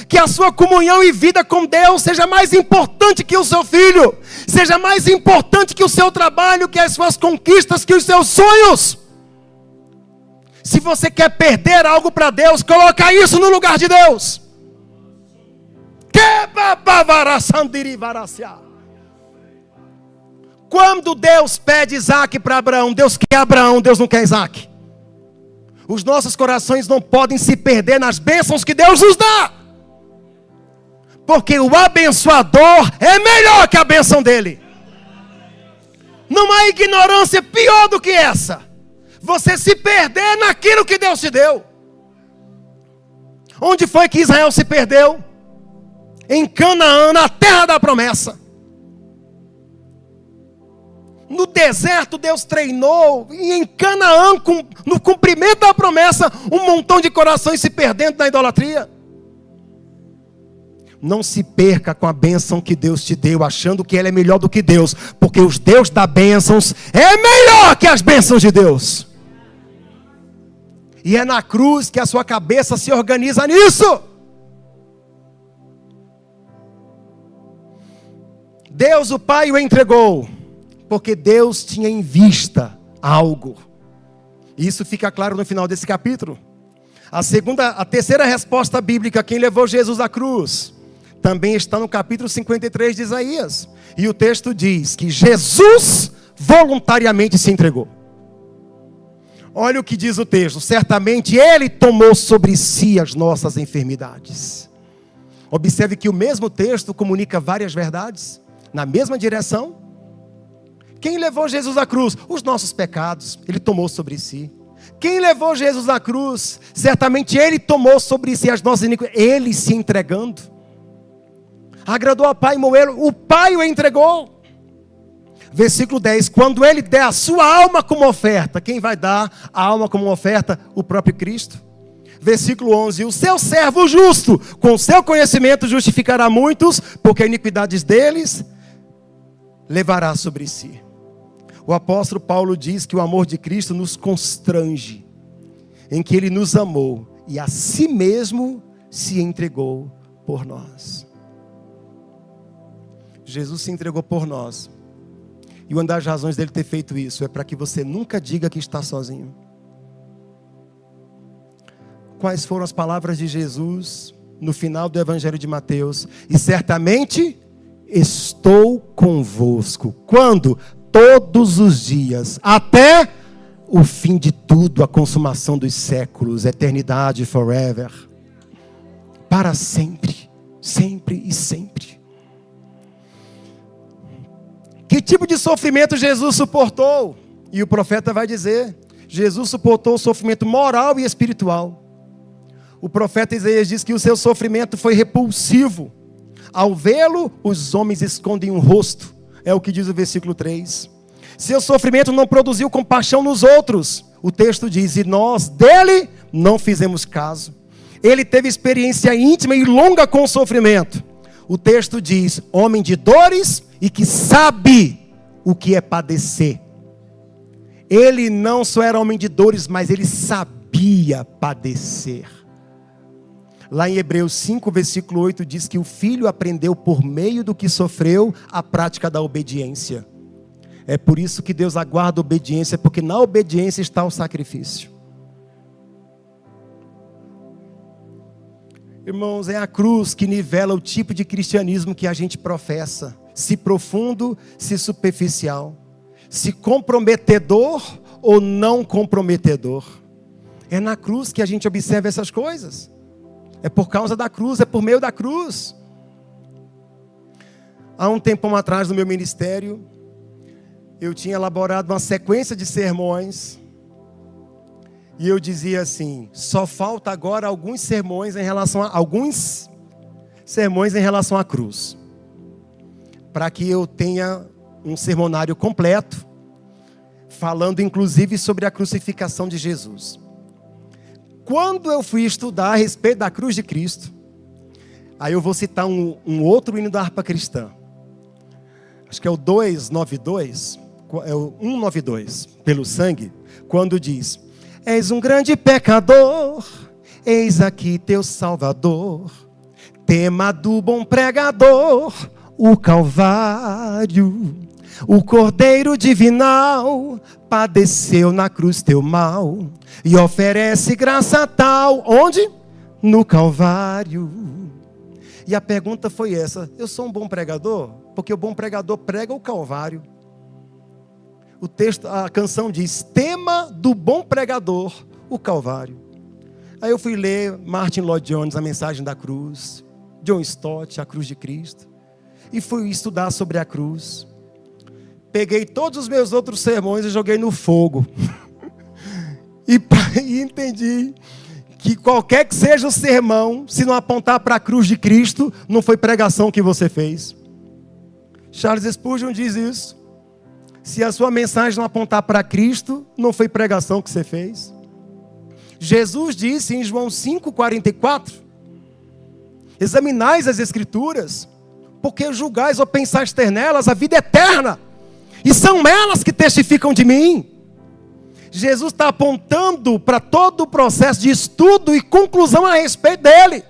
Que a sua comunhão e vida com Deus seja mais importante que o seu filho. Seja mais importante que o seu trabalho, que as suas conquistas, que os seus sonhos. Se você quer perder algo para Deus, coloca isso no lugar de Deus. Quando Deus pede Isaque para Abraão, Deus quer Abraão, Deus não quer Isaque. Os nossos corações não podem se perder nas bênçãos que Deus nos dá. Porque o abençoador é melhor que a bênção dele. Não há ignorância pior do que essa. Você se perder naquilo que Deus te deu. Onde foi que Israel se perdeu? Em Canaã, na terra da promessa. No deserto Deus treinou. E em Canaã, no cumprimento da promessa, um montão de corações se perdendo na idolatria. Não se perca com a bênção que Deus te deu, achando que ela é melhor do que Deus. Porque os Deus da bênçãos é melhor que as bênçãos de Deus. E é na cruz que a sua cabeça se organiza nisso. Deus o Pai o entregou, porque Deus tinha em vista algo. E isso fica claro no final desse capítulo. A terceira resposta bíblica, quem levou Jesus à cruz, também está no capítulo 53 de Isaías. E o texto diz que Jesus voluntariamente se entregou. Olha o que diz o texto: certamente Ele tomou sobre si as nossas enfermidades. Observe que o mesmo texto comunica várias verdades, na mesma direção. Quem levou Jesus à cruz? Os nossos pecados, Ele tomou sobre si. Quem levou Jesus à cruz? Certamente Ele tomou sobre si as nossas iniquidades. Ele se entregando. Agradou ao Pai moê-lo, o Pai o entregou. Versículo 10, quando Ele der a sua alma como oferta, quem vai dar a alma como oferta? O próprio Cristo. Versículo 11, o seu servo justo, com seu conhecimento justificará muitos, porque as iniquidades deles levará sobre si. O apóstolo Paulo diz que o amor de Cristo nos constrange, em que Ele nos amou e a si mesmo se entregou por nós. Jesus se entregou por nós. E uma das razões dele ter feito isso é para que você nunca diga que está sozinho. Quais foram as palavras de Jesus no final do Evangelho de Mateus? E certamente estou convosco. Quando? Todos os dias, até o fim de tudo, a consumação dos séculos, eternidade, forever. Para sempre, sempre e sempre. Que tipo de sofrimento Jesus suportou? E o profeta vai dizer: Jesus suportou o sofrimento moral e espiritual. O profeta Isaías diz que o seu sofrimento foi repulsivo. Ao vê-lo, os homens escondem o rosto. É o que diz o versículo 3. Seu sofrimento não produziu compaixão nos outros. O texto diz: e nós dele não fizemos caso. Ele teve experiência íntima e longa com o sofrimento. O texto diz, homem de dores e que sabe o que é padecer. Ele não só era homem de dores, mas ele sabia padecer. Lá em Hebreus 5, versículo 8, diz que o filho aprendeu por meio do que sofreu a prática da obediência. É por isso que Deus aguarda a obediência, porque na obediência está o sacrifício. Irmãos, é a cruz que nivela o tipo de cristianismo que a gente professa. Se profundo, se superficial. Se comprometedor ou não comprometedor. É na cruz que a gente observa essas coisas. É por causa da cruz, é por meio da cruz. Há um tempo atrás no meu ministério, eu tinha elaborado uma sequência de sermões. E eu dizia assim, só falta agora alguns sermões em relação à cruz. Para que eu tenha um sermonário completo, falando inclusive sobre a crucificação de Jesus. Quando eu fui estudar a respeito da cruz de Cristo, aí eu vou citar um outro hino da harpa cristã. Acho que é o 292, é o 192, pelo sangue, quando diz: és um grande pecador, eis aqui teu Salvador, tema do bom pregador, o Calvário. O Cordeiro divinal padeceu na cruz teu mal e oferece graça tal. Onde? No Calvário. E a pergunta foi essa: eu sou um bom pregador? Porque o bom pregador prega o Calvário. O texto, a canção diz: tema do bom pregador, o Calvário. Aí eu fui ler Martin Lloyd Jones, A Mensagem da Cruz, John Stott, A Cruz de Cristo, e fui estudar sobre a cruz. Peguei todos os meus outros sermões e joguei no fogo. E entendi que qualquer que seja o sermão, se não apontar para a cruz de Cristo, não foi pregação que você fez. Charles Spurgeon diz isso. Se a sua mensagem não apontar para Cristo, não foi pregação que você fez. Jesus disse em João 5,44: examinais as Escrituras, porque julgais ou pensais ter nelas a vida eterna, e são elas que testificam de mim. Jesus está apontando para todo o processo de estudo e conclusão a respeito dele.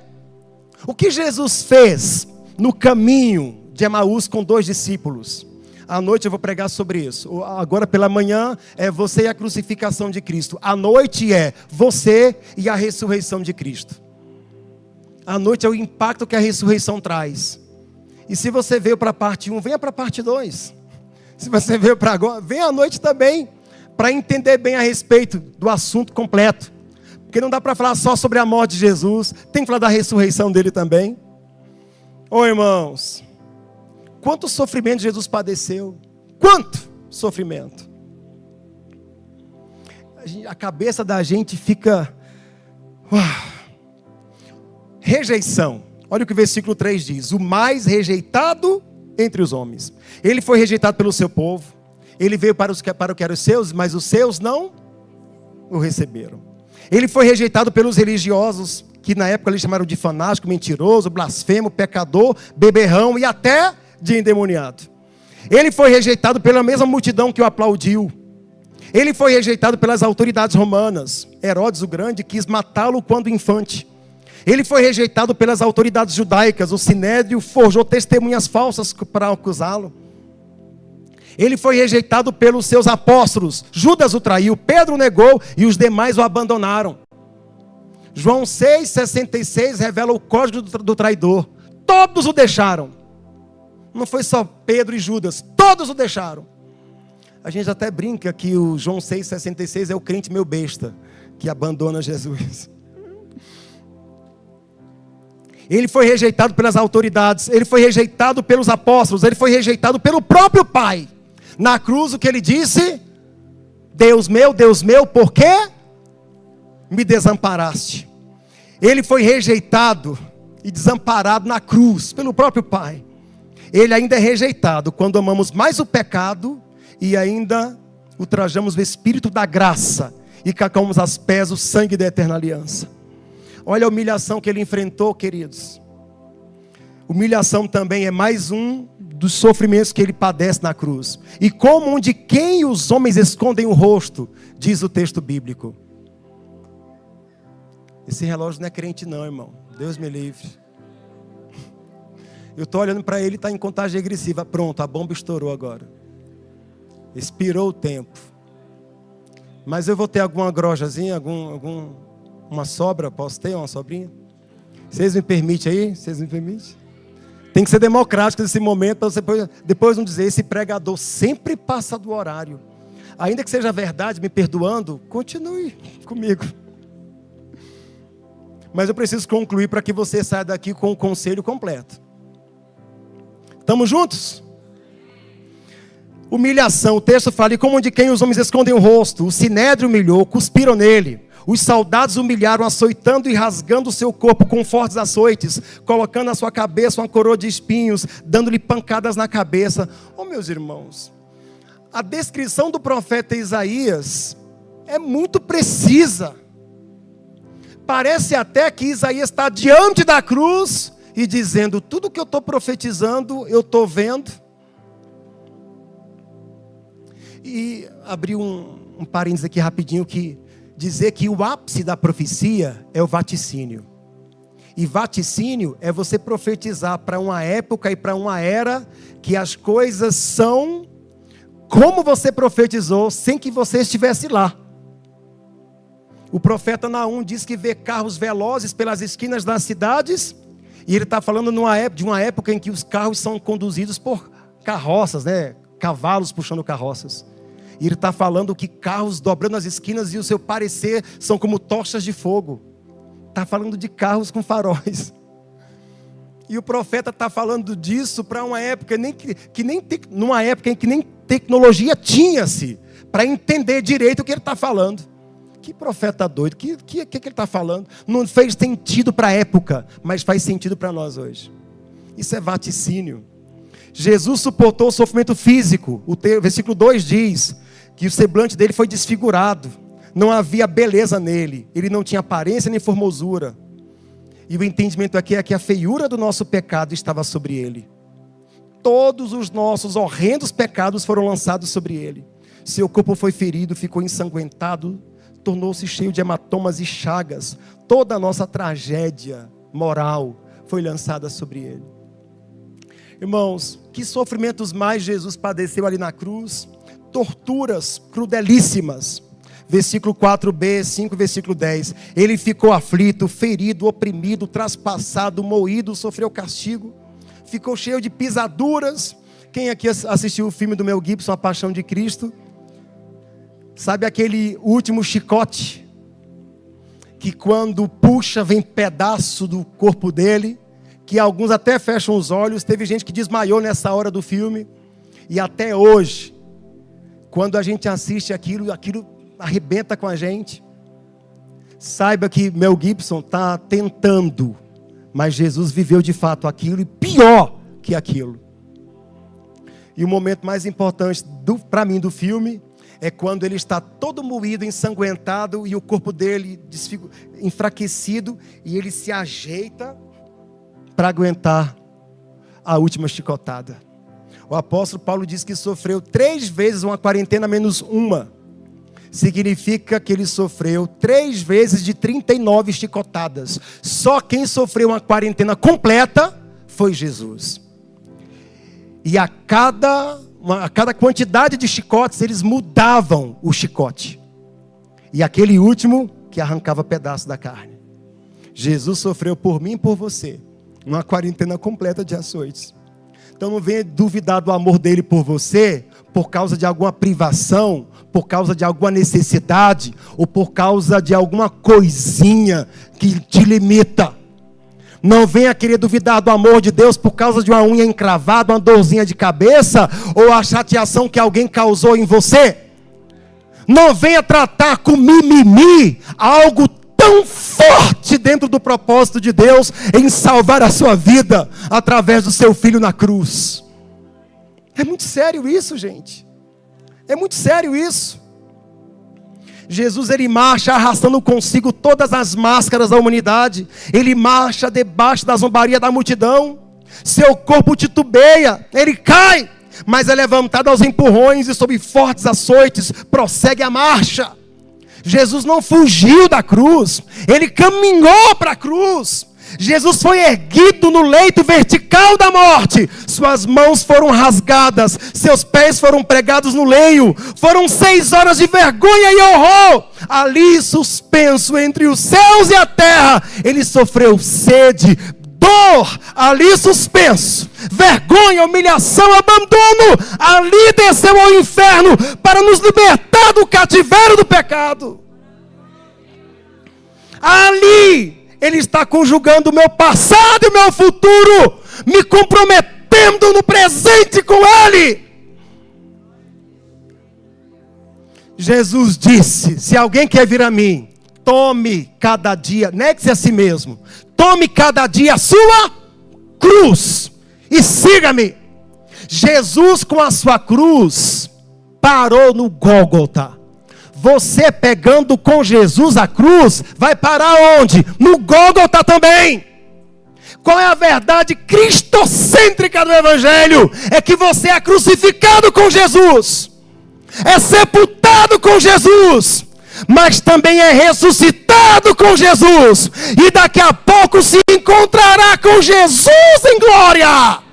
O que Jesus fez no caminho de Emaús com 2 discípulos? À noite eu vou pregar sobre isso. Agora pela manhã é você e a crucificação de Cristo. À noite é você e a ressurreição de Cristo. À noite é o impacto que a ressurreição traz. E se você veio para a parte 1, venha para a parte 2. Se você veio para agora, venha à noite também, para entender bem a respeito do assunto completo. Porque não dá para falar só sobre a morte de Jesus, tem que falar da ressurreição dele também. Ô irmãos, quanto sofrimento Jesus padeceu? Quanto sofrimento? A cabeça da gente fica... Rejeição. Olha o que o versículo 3 diz: o mais rejeitado entre os homens. Ele foi rejeitado pelo seu povo. Ele veio para o que eram os seus, mas os seus não o receberam. Ele foi rejeitado pelos religiosos, que na época eles chamaram de fanático, mentiroso, blasfemo, pecador, beberrão e até de endemoniado. Ele foi rejeitado pela mesma multidão que o aplaudiu. Ele foi rejeitado pelas autoridades romanas. Herodes o Grande quis matá-lo quando infante. Ele foi rejeitado pelas autoridades judaicas. O Sinédrio forjou testemunhas falsas para acusá-lo. Ele foi rejeitado pelos seus apóstolos. Judas o traiu, Pedro o negou e os demais o abandonaram. João 6,66 revela o código do traidor. Todos o deixaram. Não foi só Pedro e Judas, todos o deixaram. A gente até brinca que o João 6,66 é o crente meio besta, que abandona Jesus. Ele foi rejeitado pelas autoridades, ele foi rejeitado pelos apóstolos, ele foi rejeitado pelo próprio Pai. Na cruz o que ele disse? Deus meu, por que me desamparaste? Ele foi rejeitado e desamparado na cruz pelo próprio Pai. Ele ainda é rejeitado quando amamos mais o pecado e ainda ultrajamos o Espírito da graça e cacamos aos pés o sangue da eterna aliança. Olha a humilhação que ele enfrentou, queridos. Humilhação também é mais um dos sofrimentos que ele padece na cruz. E como de quem os homens escondem o rosto, diz o texto bíblico. Esse relógio não é crente não, irmão. Deus me livre. Eu estou olhando para ele, está em contagem regressiva. Pronto, a bomba estourou agora. Expirou o tempo. Mas eu vou ter alguma grojazinha, uma sobra? Posso ter uma sobrinha? Vocês me permitem aí? Vocês me permitem? Tem que ser democrático nesse momento, para você depois não dizer, esse pregador sempre passa do horário. Ainda que seja verdade, me perdoando, continue comigo. Mas eu preciso concluir para que você saia daqui com o conselho completo. Estamos juntos? Humilhação, o texto fala, e como de quem os homens escondem o rosto, o sinédrio humilhou, cuspiram nele. Os soldados humilharam, açoitando e rasgando o seu corpo com fortes açoites, colocando na sua cabeça uma coroa de espinhos, dando-lhe pancadas na cabeça. Oh, meus irmãos, a descrição do profeta Isaías é muito precisa. Parece até que Isaías está diante da cruz e dizendo, tudo que eu estou profetizando, eu estou vendo. E abri um parênteses aqui rapidinho, que dizer que o ápice da profecia é o vaticínio. E vaticínio é você profetizar para uma época e para uma era que as coisas são como você profetizou sem que você estivesse lá. O profeta Naum diz que vê carros velozes pelas esquinas das cidades, e ele está falando de uma época em que os carros são conduzidos por carroças, né? Cavalos puxando carroças. E ele está falando que carros dobrando as esquinas e o seu parecer são como tochas de fogo. Está falando de carros com faróis. E o profeta está falando disso para uma época numa época em que nem tecnologia tinha-se para entender direito o que ele está falando. Que profeta doido, que ele está falando? Não fez sentido para a época, mas faz sentido para nós hoje. Isso é vaticínio. Jesus suportou o sofrimento físico. O versículo 2 diz que o semblante dele foi desfigurado. Não havia beleza nele. Ele não tinha aparência nem formosura. E o entendimento aqui é que a feiura do nosso pecado estava sobre ele. Todos os nossos horrendos pecados foram lançados sobre ele. Seu corpo foi ferido, ficou ensanguentado, tornou-se cheio de hematomas e chagas. Toda a nossa tragédia moral foi lançada sobre ele. Irmãos, que sofrimentos mais Jesus padeceu ali na cruz? Torturas crudelíssimas. Versículo 4b, 5, versículo 10. Ele ficou aflito, ferido, oprimido, traspassado, moído, sofreu castigo. Ficou cheio de pisaduras. Quem aqui assistiu o filme do Mel Gibson, A Paixão de Cristo? Sabe aquele último chicote? Que quando puxa, vem pedaço do corpo dele. Que alguns até fecham os olhos. Teve gente que desmaiou nessa hora do filme. E até hoje, quando a gente assiste aquilo arrebenta com a gente. Saiba que Mel Gibson está tentando, mas Jesus viveu de fato aquilo, e pior que aquilo. E o momento mais importante para mim do filme é quando ele está todo moído, ensanguentado, e o corpo dele enfraquecido, e ele se ajeita para aguentar a última chicotada. O apóstolo Paulo diz que sofreu 3 vezes uma quarentena menos uma. Significa que ele sofreu 3 vezes de 39 chicotadas. Só quem sofreu uma quarentena completa foi Jesus. E a cada quantidade de chicotes, eles mudavam o chicote. E aquele último que arrancava pedaço da carne. Jesus sofreu por mim e por você uma quarentena completa de açoites. Então não venha duvidar do amor dele por você por causa de alguma privação, por causa de alguma necessidade, ou por causa de alguma coisinha que te limita. Não venha querer duvidar do amor de Deus por causa de uma unha encravada, uma dorzinha de cabeça, ou a chateação que alguém causou em você. Não venha tratar com mimimi algo tão forte dentro do propósito de Deus em salvar a sua vida através do seu filho na cruz. É muito sério isso, gente. É muito sério isso. Jesus, ele marcha arrastando consigo todas as máscaras da humanidade. Ele marcha debaixo da zombaria da multidão. Seu corpo titubeia, ele cai, mas é levantado aos empurrões e sob fortes açoites prossegue a marcha. Jesus não fugiu da cruz, ele caminhou para a cruz. Jesus foi erguido no leito vertical da morte. Suas mãos foram rasgadas, seus pés foram pregados no leio. Foram 6 horas de vergonha e horror. Ali, suspenso entre os céus e a terra, ele sofreu sede, dor, ali suspenso, vergonha, humilhação, abandono. Ali desceu ao inferno para nos libertar do cativeiro do pecado. Ali ele está conjugando o meu passado e o meu futuro, me comprometendo no presente com ele. Jesus disse: se alguém quer vir a mim, tome cada dia, negue-se a si mesmo, tome cada dia a sua cruz e siga-me. Jesus, com a sua cruz, parou no Gólgota. Você pegando com Jesus a cruz, vai parar onde? No Gólgota também. Qual é a verdade cristocêntrica do Evangelho? É que você é crucificado com Jesus, é sepultado com Jesus, mas também é ressuscitado com Jesus, e daqui a pouco se encontrará com Jesus em glória.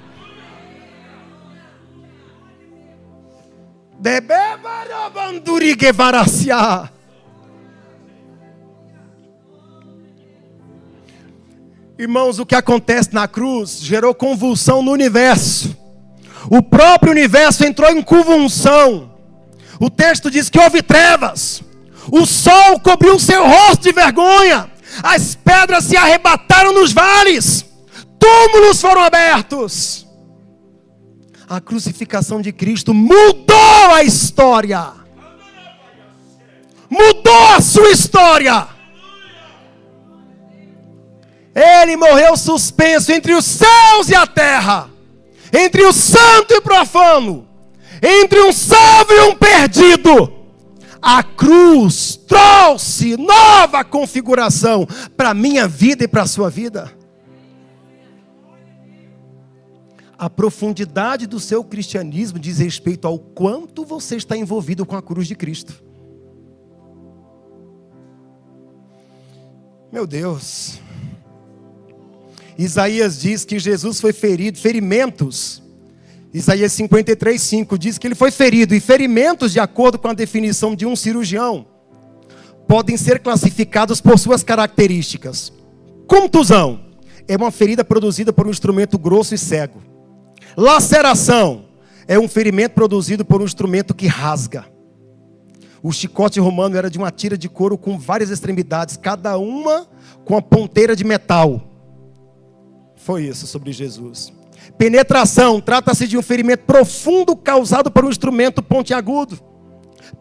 Irmãos, o que acontece na cruz gerou convulsão no universo. O próprio universo entrou em convulsão. O texto diz que houve trevas. O sol cobriu seu rosto de vergonha. As pedras se arrebataram nos vales. Túmulos foram abertos. A crucificação de Cristo mudou a história. Mudou a sua história. Ele morreu suspenso entre os céus e a terra, entre o santo e o profano, entre um salvo e um perdido. A cruz trouxe nova configuração para a minha vida e para a sua vida. A profundidade do seu cristianismo diz respeito ao quanto você está envolvido com a cruz de Cristo. Meu Deus. Isaías diz que Jesus foi ferido, ferimentos. Isaías 53:5 diz que ele foi ferido. E ferimentos, de acordo com a definição de um cirurgião, podem ser classificados por suas características. Contusão é uma ferida produzida por um instrumento grosso e cego. Laceração é um ferimento produzido por um instrumento que rasga. O chicote romano era de uma tira de couro com várias extremidades, cada uma com a ponteira de metal. Foi isso sobre Jesus. Penetração, trata-se de um ferimento profundo causado por um instrumento pontiagudo.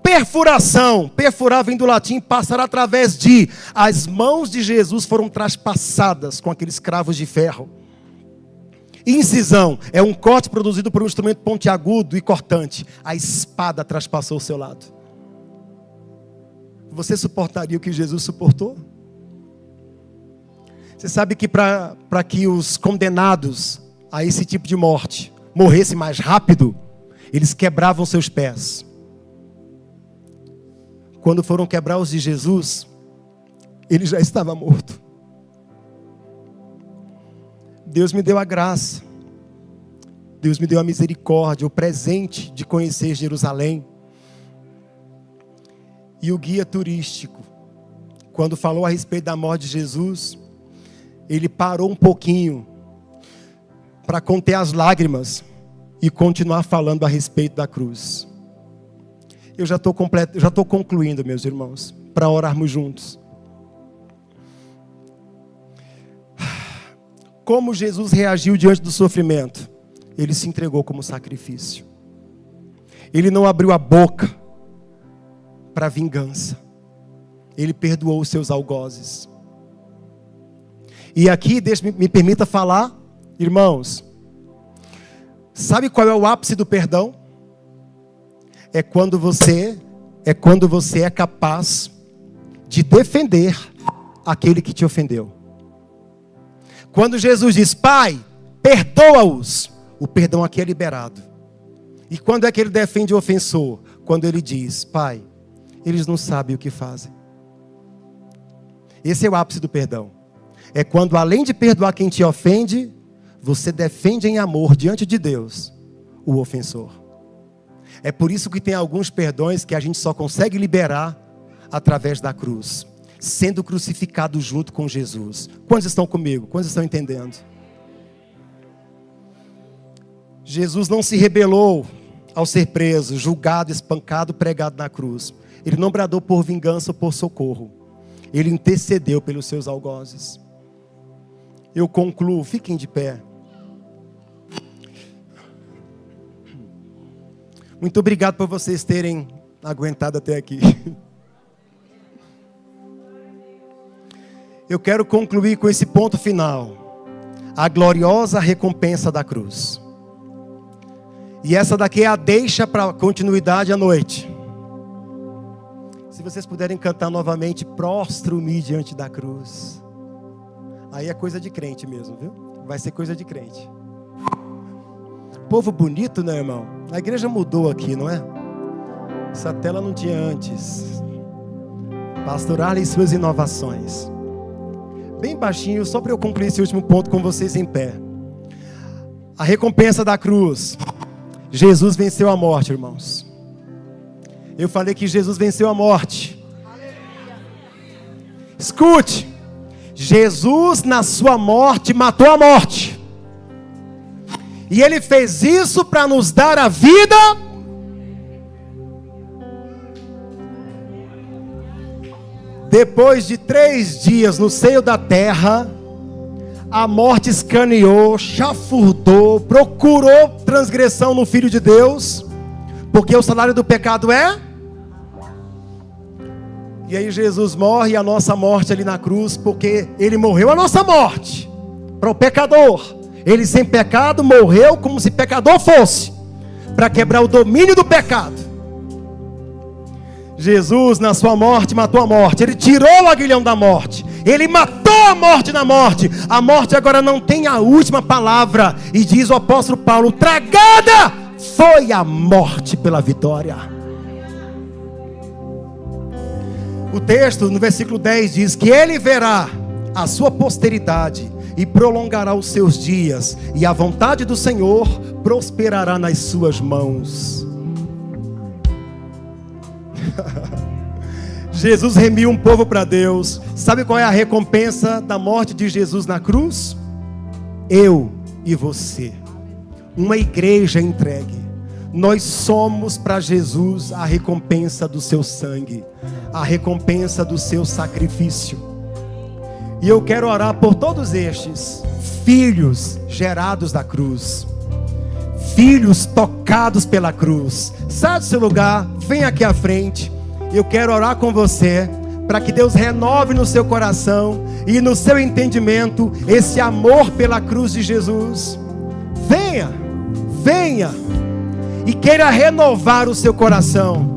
Perfuração, perfurar vem do latim, passar através de. As mãos de Jesus foram traspassadas com aqueles cravos de ferro. Incisão é um corte produzido por um instrumento pontiagudo e cortante. A espada traspassou o seu lado. Você suportaria o que Jesus suportou? Você sabe que para que os condenados a esse tipo de morte morressem mais rápido, eles quebravam seus pés. Quando foram quebrar os de Jesus, ele já estava morto. Deus me deu a graça, Deus me deu a misericórdia, o presente de conhecer Jerusalém. E o guia turístico, quando falou a respeito da morte de Jesus, ele parou um pouquinho para conter as lágrimas e continuar falando a respeito da cruz. Eu já estou concluindo, meus irmãos, para orarmos juntos. Como Jesus reagiu diante do sofrimento? Ele se entregou como sacrifício. Ele não abriu a boca para vingança. Ele perdoou os seus algozes. E aqui, me permita falar, irmãos, sabe qual é o ápice do perdão? É quando você é capaz de defender aquele que te ofendeu. Quando Jesus diz: Pai, perdoa-os. O perdão aqui é liberado. E quando é que ele defende o ofensor? Quando ele diz: Pai, eles não sabem o que fazem. Esse é o ápice do perdão. É quando, além de perdoar quem te ofende, você defende em amor diante de Deus o ofensor. É por isso que tem alguns perdões que a gente só consegue liberar através da cruz, sendo crucificado junto com Jesus. Quantos estão comigo? Quantos estão entendendo? Jesus não se rebelou ao ser preso, julgado, espancado, pregado na cruz. Ele não bradou por vingança ou por socorro. Ele intercedeu pelos seus algozes. Eu concluo, fiquem de pé. Muito obrigado por vocês terem aguentado até aqui. Eu quero concluir com esse ponto final. A gloriosa recompensa da cruz. E essa daqui é a deixa para continuidade à noite. Se vocês puderem cantar novamente, prostro-me diante da cruz. Aí é coisa de crente mesmo, viu? Vai ser coisa de crente. Povo bonito, né, irmão? A igreja mudou aqui, não é? Essa tela não tinha antes. Pastorar e suas inovações. Bem baixinho, só para eu concluir esse último ponto com vocês em pé. A recompensa da cruz. Jesus venceu a morte, irmãos. Eu falei que Jesus venceu a morte. Escute. Jesus na sua morte matou a morte. E Ele fez isso para nos dar a vida. Depois de 3 dias no seio da terra, a morte escaneou, chafurdou, procurou transgressão no Filho de Deus, porque o salário do pecado é. E aí Jesus morre, e a nossa morte ali na cruz, porque Ele morreu a nossa morte, para o pecador. Ele sem pecado morreu como se pecador fosse, para quebrar o domínio do pecado. Jesus na sua morte matou a morte. Ele tirou o aguilhão da morte. Ele matou a morte na morte. A morte agora não tem a última palavra. E diz o apóstolo Paulo: tragada foi a morte pela vitória. O texto no versículo 10 diz que Ele verá a sua posteridade e prolongará os seus dias, e a vontade do Senhor prosperará nas suas mãos. Jesus remiu um povo para Deus. Sabe qual é a recompensa da morte de Jesus na cruz? Eu e você, uma igreja entregue. Nós somos para Jesus a recompensa do seu sangue, a recompensa do seu sacrifício. E eu quero orar por todos estes filhos gerados da cruz, filhos tocados pela cruz. Sai do seu lugar, vem aqui à frente. Eu quero orar com você, para que Deus renove no seu coração e no seu entendimento esse amor pela cruz de Jesus. Venha, venha, e queira renovar o seu coração.